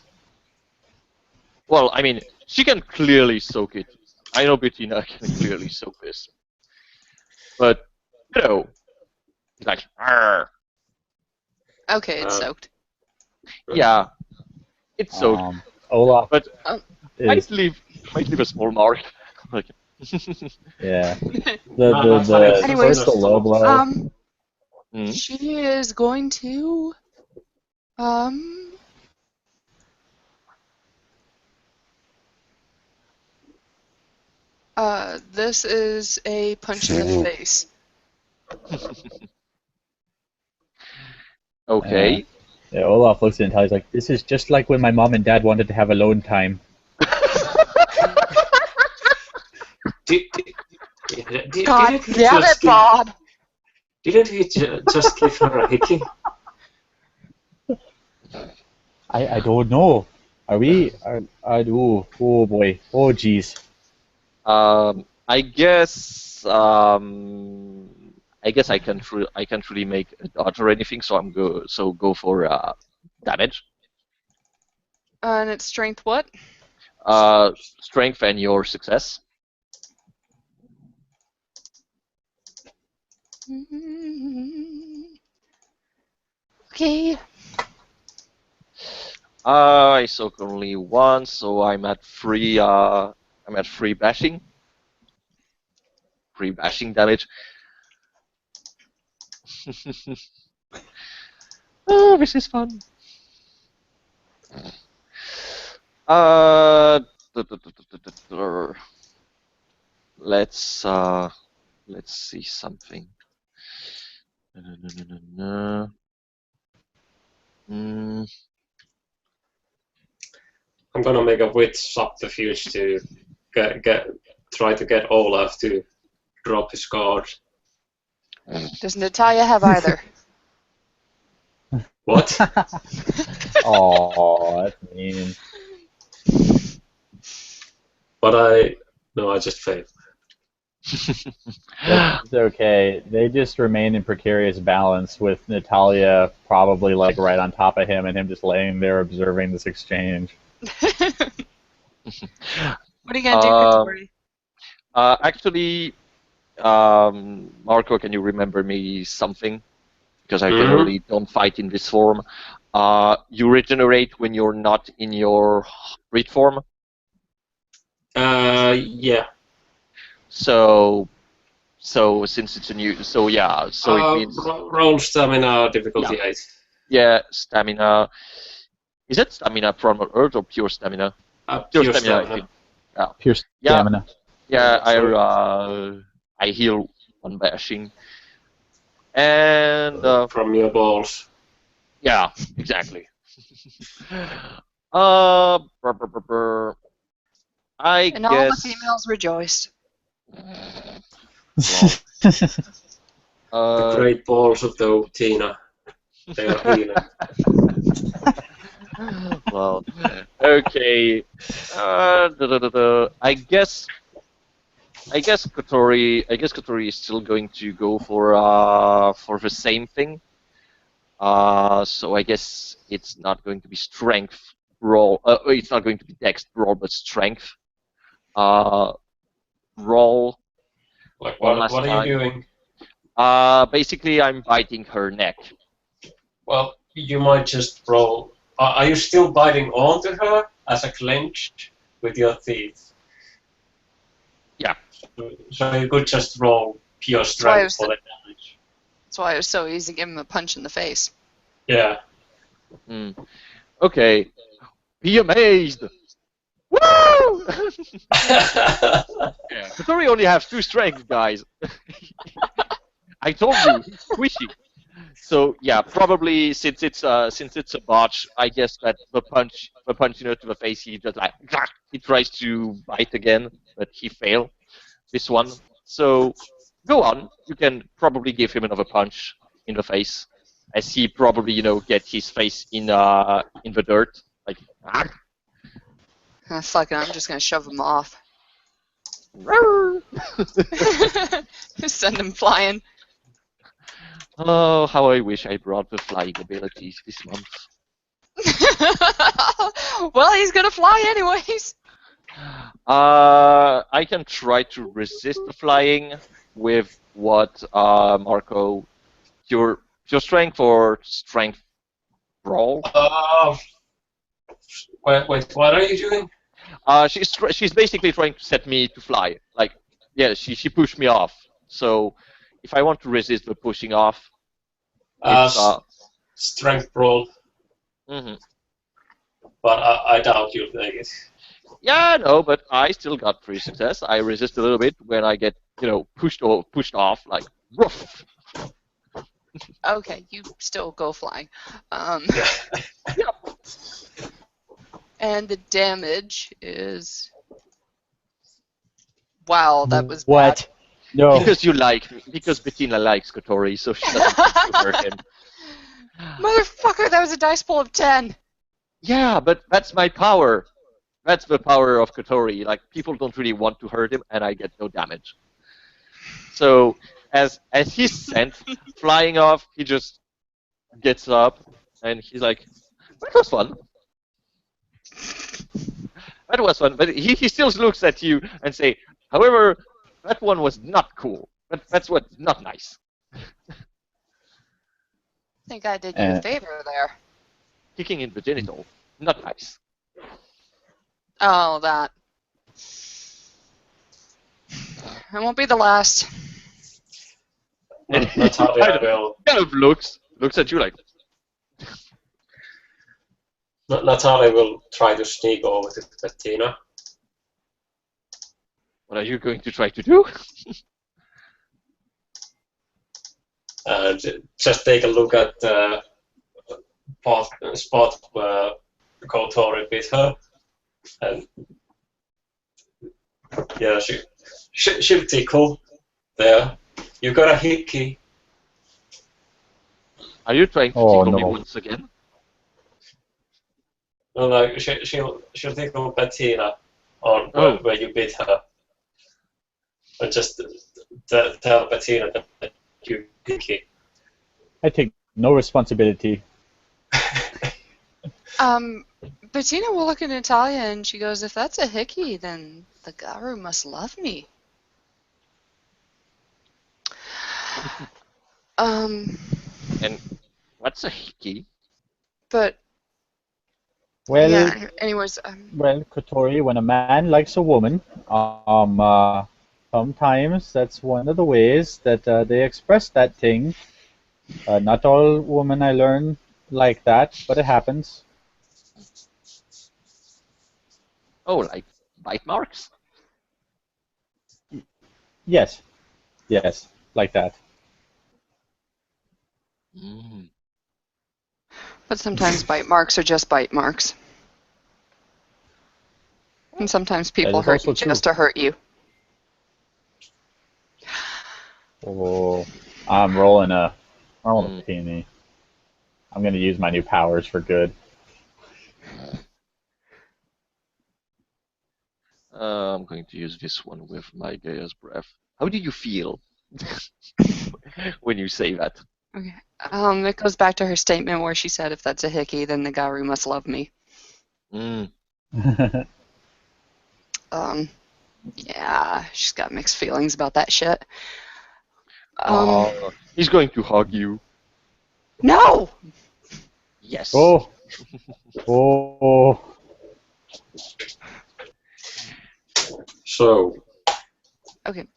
Well, I mean, she can clearly soak it. I know Bettina can clearly soak this. But it's like, "Arr." Okay, it's soaked. Yeah, it's soaked. Olaf But is might leave a small mark. Like, yeah. Anyway, First the low blow. She is going to this is a punch in the face. Okay. Yeah, Olaf looks at it and he's like, "This is just like when my mom and dad wanted to have alone time." God damn it, Bob! Didn't he just give her a hickey? I don't know. Are we? Oh boy. Oh jeez. I guess I can't really make a dodge or anything, so go for damage. And it's strength what? Strength and your success. Okay. I soak only 1, so I'm at 3. I'm at 3 bashing. 3 bashing damage. Oh, this is fun. Let's see something. I'm gonna make a wit subterfuge to try to get Olaf to drop his guard. Does Natalia have either? What? Oh, that's mean. But I just failed. It's okay. They just remain in precarious balance with Natalia probably like right on top of him and him just laying there observing this exchange. What are you gonna do, Katori? Actually, Marco, can you remember me something? Because I generally don't fight in this form. You regenerate when you're not in your breed form. Yeah. So since it's a new, it means roll stamina difficulty 8. Yeah, stamina. Is it stamina from Earth or pure stamina? Pure stamina. I stamina. think. Yeah. Pure stamina. Yeah, I heal 1 bashing. And from your balls. Yeah, exactly. I And guess. all the females rejoiced. The great balls of the Tina. They are healing. Well, okay. I guess Kotori is still going to go for the same thing. So I guess it's not going to be strength roll. It's not going to be dex roll, but strength roll. Like what are you doing? Basically, I'm biting her neck. Well, you might just roll. Are you still biting onto her as a clench with your teeth? Yeah. So you could just roll pure strength for the damage. That's why it was so easy to give him a punch in the face. Yeah. Okay. Be amazed. Woo! No! Yeah. Kotori only has 2 strength, guys. I told you, he's squishy. So yeah, probably since it's a botch, I guess that the punch to the face, he just like he tries to bite again, but he failed this one. So go on, you can probably give him another punch in the face, as he probably get his face in the dirt, like. Fuck it, I'm just gonna shove him off. Send him flying. Oh, how I wish I brought the flying abilities this month. Well, he's gonna fly anyways. I can try to resist the flying with what, Marco? Your strength or strength brawl? Wait, what are you doing? She's basically trying to set me to fly. Like, yeah, she pushed me off. So if I want to resist the pushing off, it's Strength brawl, mhm. but I doubt you'll take it. Yeah, no, but I still got 3 success. I resist a little bit when I get, pushed off, like, woof. Okay, you still go flying. Yep. And the damage is. Wow, that was What? No. Because Bettina likes Kotori, so she doesn't want to hurt him. bad. Motherfucker, that was a dice pool of 10. Yeah, but that's my power. That's the power of Kotori. Like, people don't really want to hurt him, and I get no damage. So, as he's sent flying off, he just gets up, and he's like, that was fun. That was fun. But he still looks at you and say, however, that one was not cool. That's what's not nice. I think I did you a favor there. Kicking in the genital, not nice. Oh, that. It won't be the last. Natalia will. Kind of looks at you like. Natalia will try to sneak over to Bettina. What are you going to try to do? And just take a look at the spot where Kotori bit her, and yeah, she'll tickle there. You got a hickey. Are you trying to tickle me once again? No, like she'll tickle Bettina on where you bit her, and just tell Bettina that you hickey. I take no responsibility. Bettina will look at Natalia and she goes, if that's a hickey, then the Garu must love me. And what's a hickey? But Well, yeah, anyways, well, Kotori, when a man likes a woman, sometimes that's one of the ways that they express that thing. Not all women, I learn, like that, but it happens. Oh, like bite marks? Yes, like that. Mm. but sometimes bite marks are just bite marks. And sometimes people is hurt also you just to hurt you. Oh, I'm rolling a peony. I'm gonna use my new powers for good. I'm going to use this one with my Gaia's breath. How do you feel when you say that? Okay. It goes back to her statement where she said, if that's a hickey, then the Garu must love me. Mm. Yeah, she's got mixed feelings about that shit. He's going to hug you. No! Yes. Oh. So. Okay.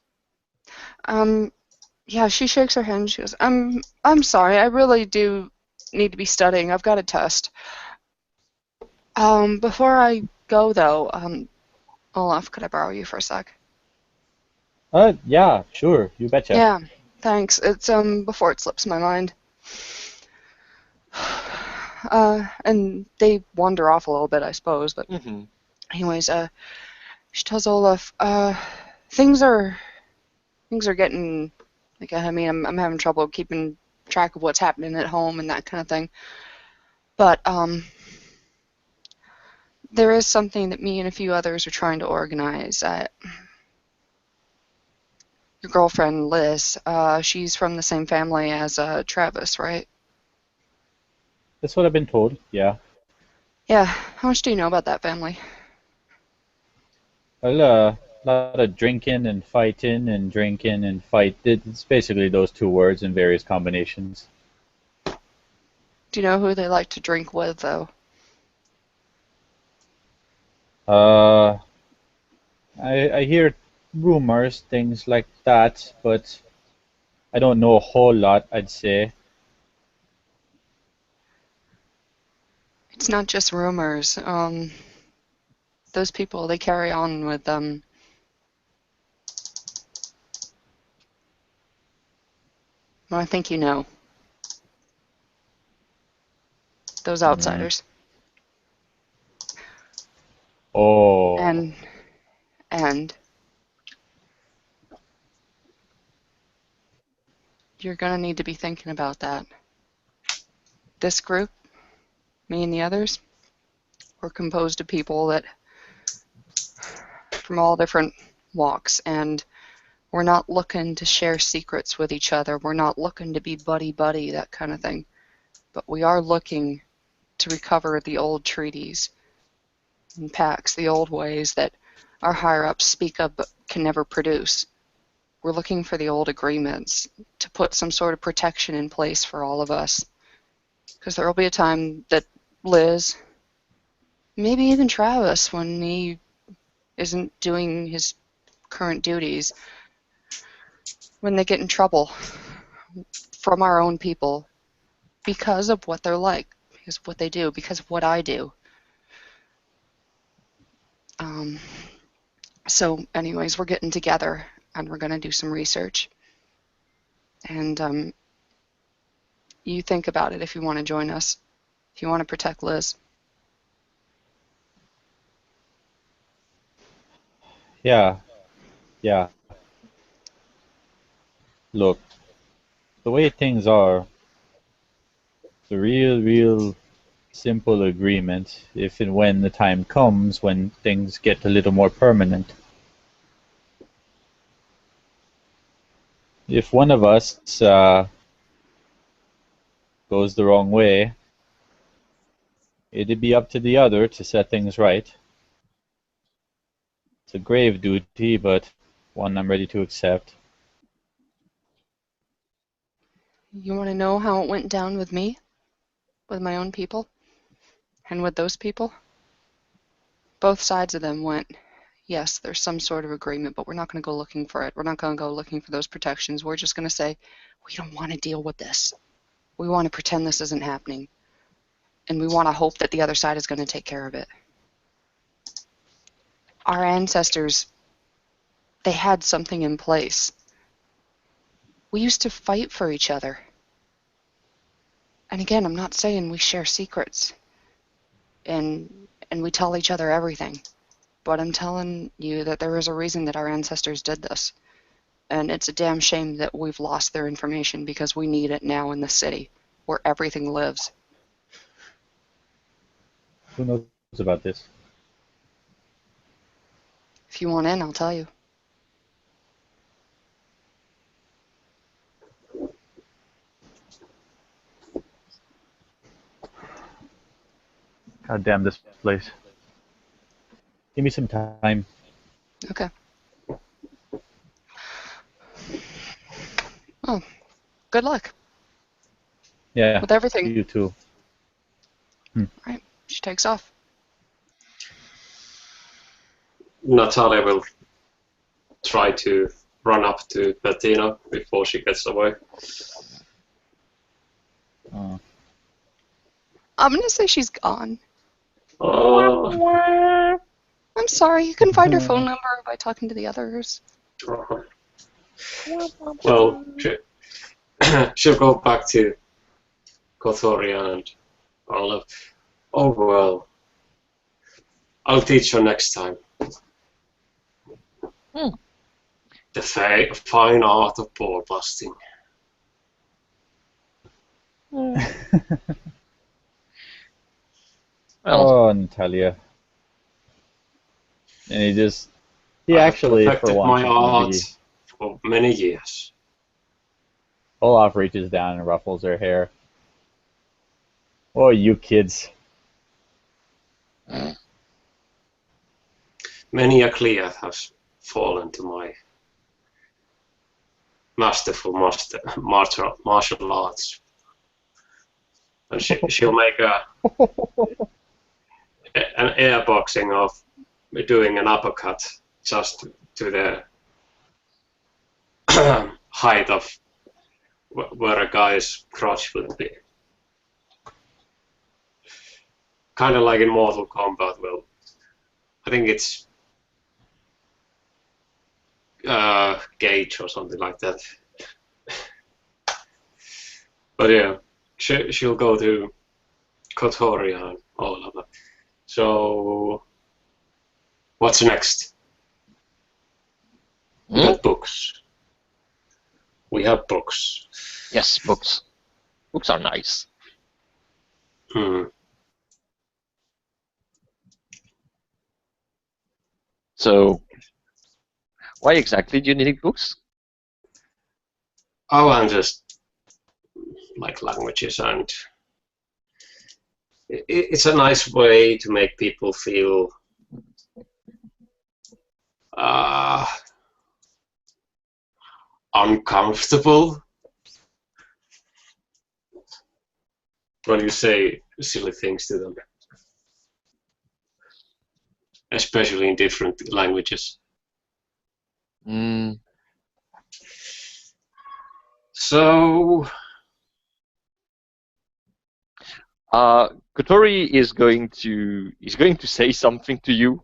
Yeah, she shakes her head and she goes, I'm sorry, I really do need to be studying. I've got a test. Before I go though, Olaf, could I borrow you for a sec? Yeah, sure, you betcha. Yeah, thanks. It's before it slips my mind. And they wander off a little bit, I suppose, but Mm-hmm. anyways, she tells Olaf, things are getting, like, I mean, I'm having trouble keeping track of what's happening at home and that kind of thing. But, there is something that me and a few others are trying to organize. Your girlfriend, Liz, she's from the same family as, Travis, right? That's what I've been told, yeah. Yeah, how much do you know about that family? Well, a lot of drinking and fighting and drinking and fight. It's basically those two words in various combinations. Do you know who they like to drink with, though? Uh, I hear rumors, things like that, but I don't know a whole lot, I'd say. It's not just rumors. Those people, they carry on with, well, I think you know. Those outsiders. Oh, And you're gonna need to be thinking about that. This group, me and the others, we're composed of people that from all different walks, and we're not looking to share secrets with each other. We're not looking to be buddy-buddy, that kind of thing. But we are looking to recover the old treaties and pacts, the old ways that our higher-ups speak of but can never produce. We're looking for the old agreements to put some sort of protection in place for all of us. Because there will be a time that Liz, maybe even Travis, when he isn't doing his current duties, when they get in trouble from our own people because of what they're like, because of what they do, because of what I do. So anyways, we're getting together and we're going to do some research. And you think about it if you want to join us, if you want to protect Liz. yeah, yeah. Look, the way things are, it's a real simple agreement if and when the time comes when things get a little more permanent. If one of us goes the wrong way, it'd be up to the other to set things right. It's a grave duty, but one I'm ready to accept. You want to know how it went down with me, with my own people, and with those people? Both sides of them went, yes, there's some sort of agreement, but we're not going to go looking for it. We're not going to go looking for those protections. We're just going to say, we don't want to deal with this. We want to pretend this isn't happening. And we want to hope that the other side is going to take care of it. Our ancestors, they had something in place. We used to fight for each other. And again, I'm not saying we share secrets and we tell each other everything. But I'm telling you that there is a reason that our ancestors did this. And it's a damn shame that we've lost their information because we need it now in the city where everything lives. Who knows about this? If you want in, I'll tell you. God damn this place. Give me some time. Okay. Oh, good luck Yeah, with everything. you too. Right, she takes off. Natalia will try to run up to Bettina before she gets away. I'm gonna say she's gone. Oh, I'm sorry, you can find her phone number by talking to the others. Well, she'll go back to Kothoria and Olive. Oh well. I'll teach her next time. The fine art of ball busting. Well, Oh, Natalia. And he actually, for perfected once, my is gonna art be. for many years. Olaf reaches down and ruffles her hair. Oh, you kids. Many a Clear has fallen to my masterful martial arts. And she'll make an airboxing of doing an uppercut just to the height of where a guy's crotch will be. Kind of like in Mortal Kombat. Well, I think it's Gage or something like that. But yeah, she'll go to Kotoria and all of that. So, what's next? We have books. We have books. yes, books. Books are nice. So, why exactly do you need books? Oh, I'm just like languages, and it's a nice way to make people feel uncomfortable when you say silly things to them, especially in different languages. So, Kotori is going to say something to you,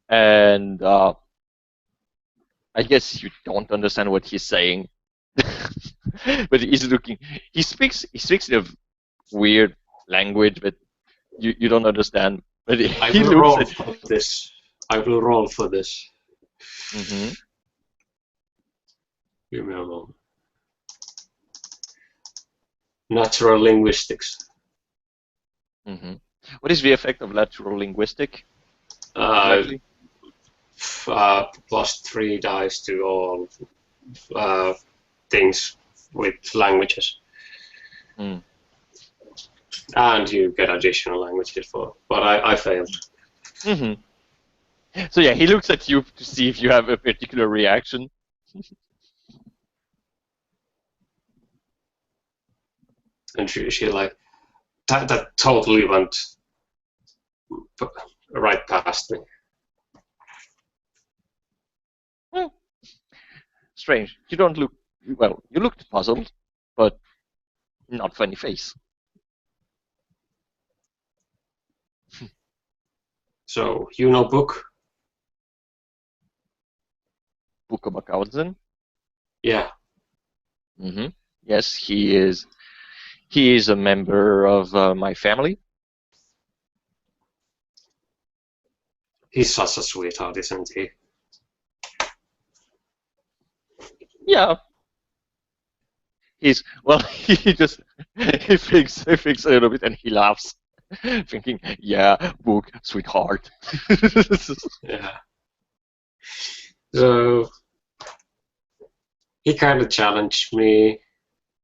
and I guess you don't understand what he's saying, but he's looking. He speaks in a weird language, but you don't understand. But I he will roll looks at. for this. I will roll for this. Mhm. Give me a moment. Natural linguistics. Mhm. What is the effect of lateral linguistic? Exactly? +3 dice to all things with languages. And you get additional languages for, but I failed. So yeah, he looks at you to see if you have a particular reaction. And she like, that totally went right past me. Strange. You don't look, well, you looked puzzled, but not funny face. So, you know book? Bukobakaudzen? Yeah. Yes, he is. He is a member of my family. He's such a sweetheart, isn't he? Yeah. He's, well, he thinks a little bit and he laughs, thinking, yeah, book, sweetheart. Yeah. So, he kind of challenged me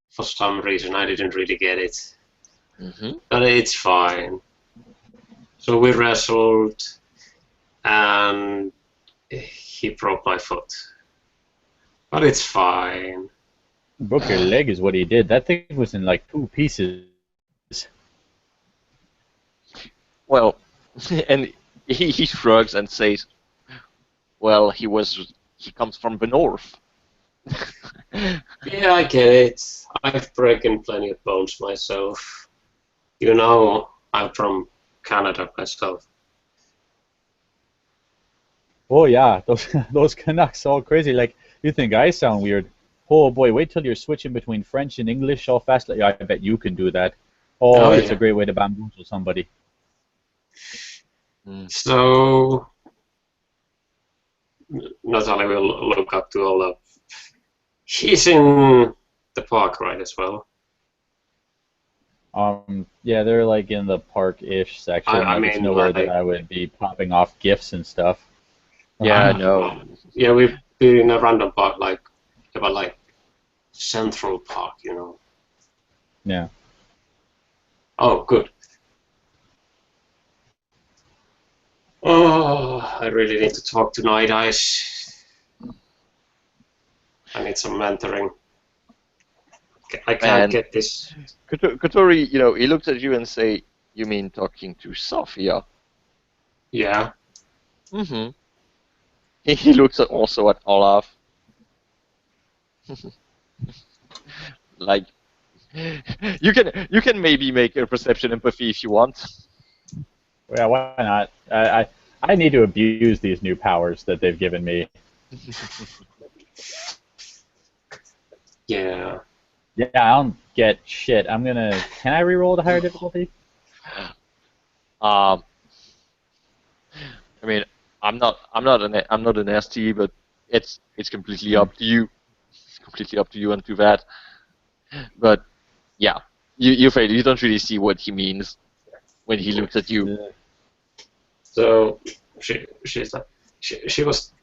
for some reason. I didn't really get it. But it's fine. So we wrestled, and he broke my foot. But it's fine. Broke your leg is what he did. That thing was in like 2 pieces. Well, and he shrugs and says, well, he comes from the north. Yeah, I get it. I've broken plenty of bones myself. You know, I'm from Canada myself. Oh yeah, those those Canucks all crazy. Like you think I sound weird? Oh boy, wait till you're switching between French and English all fast. Yeah, I bet you can do that. Oh, Oh it's a yeah. great way to bamboozle somebody. Mm. So Natalie will look up to Olaf. He's in the park, right, as well. Yeah, they're like in the park-ish section. I Like it's mean, nowhere that like, I would be popping off gifts and stuff. Yeah, no. yeah, we've been in a random park, like, about like Central Park, you know. Yeah. Oh, good. Oh, I really need to talk to Night Eyes. I need some mentoring. I can't Man. get this. Kotori, he looks at you and say, "You mean talking to Sophia?" Yeah. Mm-hmm. He looks also at Olaf. Like, you can maybe make a perception empathy if you want. Yeah, why not? I need to abuse these new powers that they've given me. Yeah. Yeah, I don't get shit. Can I reroll the higher difficulty? I mean, I'm not an ST, but it's completely up to you. It's completely up to you and to that. But yeah, you fail. You don't really see what he means when he looks at you. So she was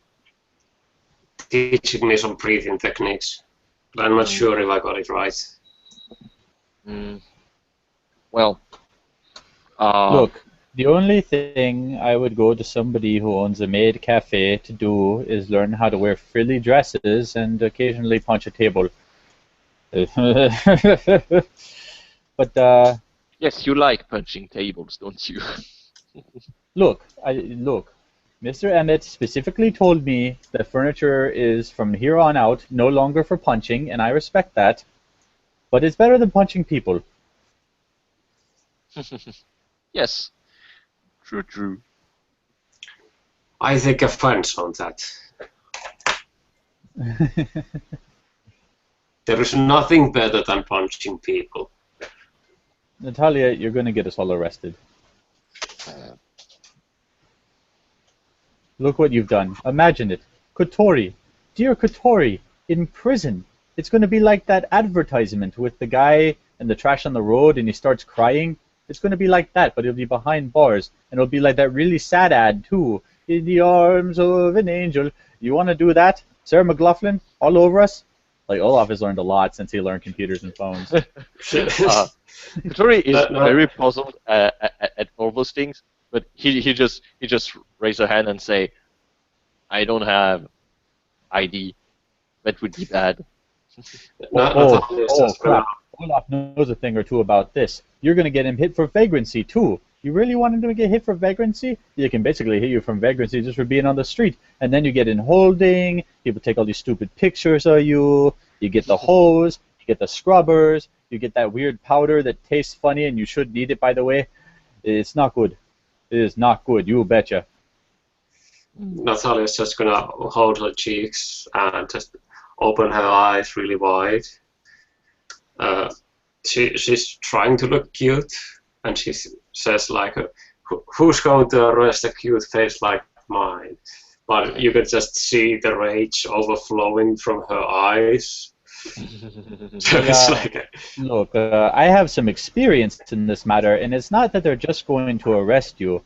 teaching me some breathing techniques, but I'm not sure if I got it right. Mm. Well, Look, the only thing I would go to somebody who owns a maid cafe to do is learn how to wear frilly dresses and occasionally punch a table. But yes, you like punching tables, don't you? look, Mr. Emmett specifically told me that furniture is from here on out no longer for punching, and I respect that. But it's better than punching people. Yes, true. I take offense on that. There is nothing better than punching people. Natalia, you're going to get us all arrested. Look what you've done. Imagine it. Kotori, dear Kotori, in prison. It's going to be like that advertisement with the guy and the trash on the road and he starts crying. It's going to be like that, but it'll be behind bars. And it'll be like that really sad ad, too. In the arms of an angel. You want to do that? Sarah McLaughlin? All over us? Like, Olaf has learned a lot since he learned computers and phones. Kotori is very puzzled at all those things, but he just raise a hand and say, "I don't have ID. That would be bad." Crap. Olaf knows a thing or two about this. You're going to get him hit for vagrancy, too. You really want him to get hit for vagrancy? They can basically hit you from vagrancy just for being on the street. And then you get in holding, people take all these stupid pictures of you, you get the hose, you get the scrubbers, you get that weird powder that tastes funny and you shouldn't eat it, by the way. It's not good. It is not good, you betcha. Natalia's just gonna hold her cheeks and just open her eyes really wide. She's trying to look cute, and she says like, "Who's going to arrest a cute face like mine?" But you can just see the rage overflowing from her eyes. So it's like, look, I have some experience in this matter, and it's not that they're just going to arrest you.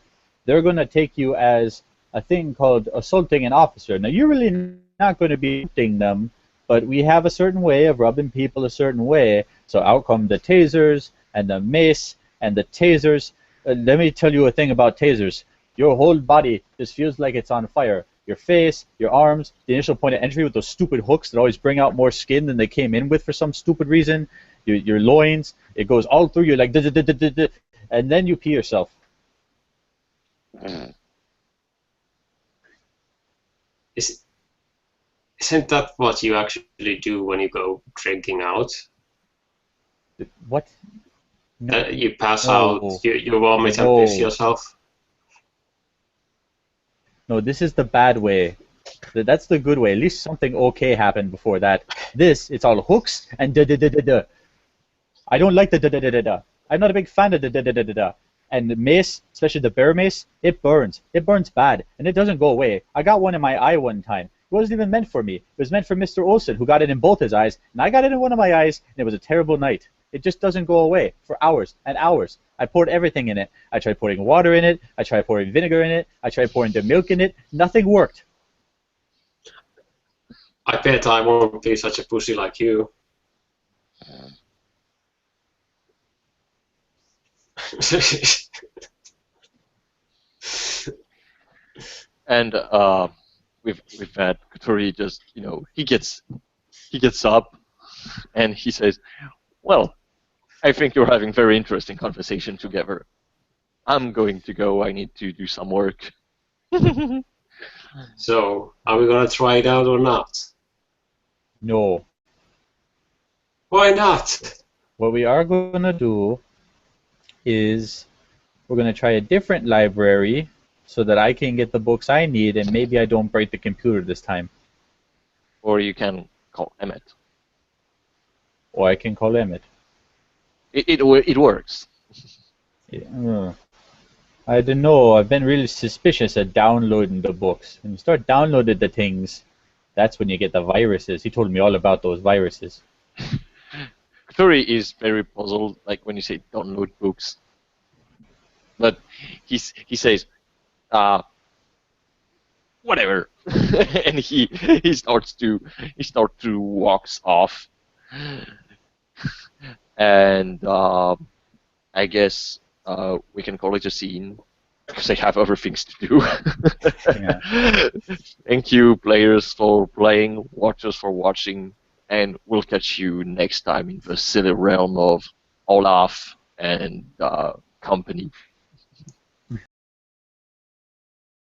They're going to take you as a thing called assaulting an officer. Now, you're really not going to be assaulting them, but we have a certain way of rubbing people a certain way. So out come the tasers and the mace and the tasers. Let me tell you a thing about tasers. Your whole body just feels like it's on fire. Your face, your arms, the initial point of entry with those stupid hooks that always bring out more skin than they came in with for some stupid reason. Your loins, it goes all through you like and then you pee yourself. Isn't that what you actually do when you go drinking out? What? No. You pass out, you vomit and piss yourself? No, this is the bad way. That's the good way. At least something okay happened before that. This, it's all hooks and da da da da da. I don't like the da da da da da. I'm not a big fan of the da da da da da. And the mace, especially the bear mace, it burns. It burns bad, and it doesn't go away. I got one in my eye one time. It wasn't even meant for me. It was meant for Mr. Olsen, who got it in both his eyes, and I got it in one of my eyes, and it was a terrible night. It just doesn't go away for hours and hours. I poured everything in it. I tried pouring water in it. I tried pouring vinegar in it. I tried pouring the milk in it. Nothing worked. I bet I won't be such a pussy like you. And we've had Kuturi just, he gets up and he says, "Well, I think you're having very interesting conversation together. I'm going to go. I need to do some work." So, are we gonna try it out or not? No. Why not? What we are going to do is we're going to try a different library so that I can get the books I need, and maybe I don't break the computer this time. Or you can call Emmett. Or I can call Emmett. It works. Yeah. I don't know. I've been really suspicious at downloading the books. When you start downloading the things, that's when you get the viruses. He told me all about those viruses. Kuturi is very puzzled, like when you say download books. But he says, whatever, and he starts to walks off, and I guess we can call it a scene because I have other things to do. Yeah. Thank you, players, for playing, watchers for watching, and we'll catch you next time in the silly realm of Olaf and company.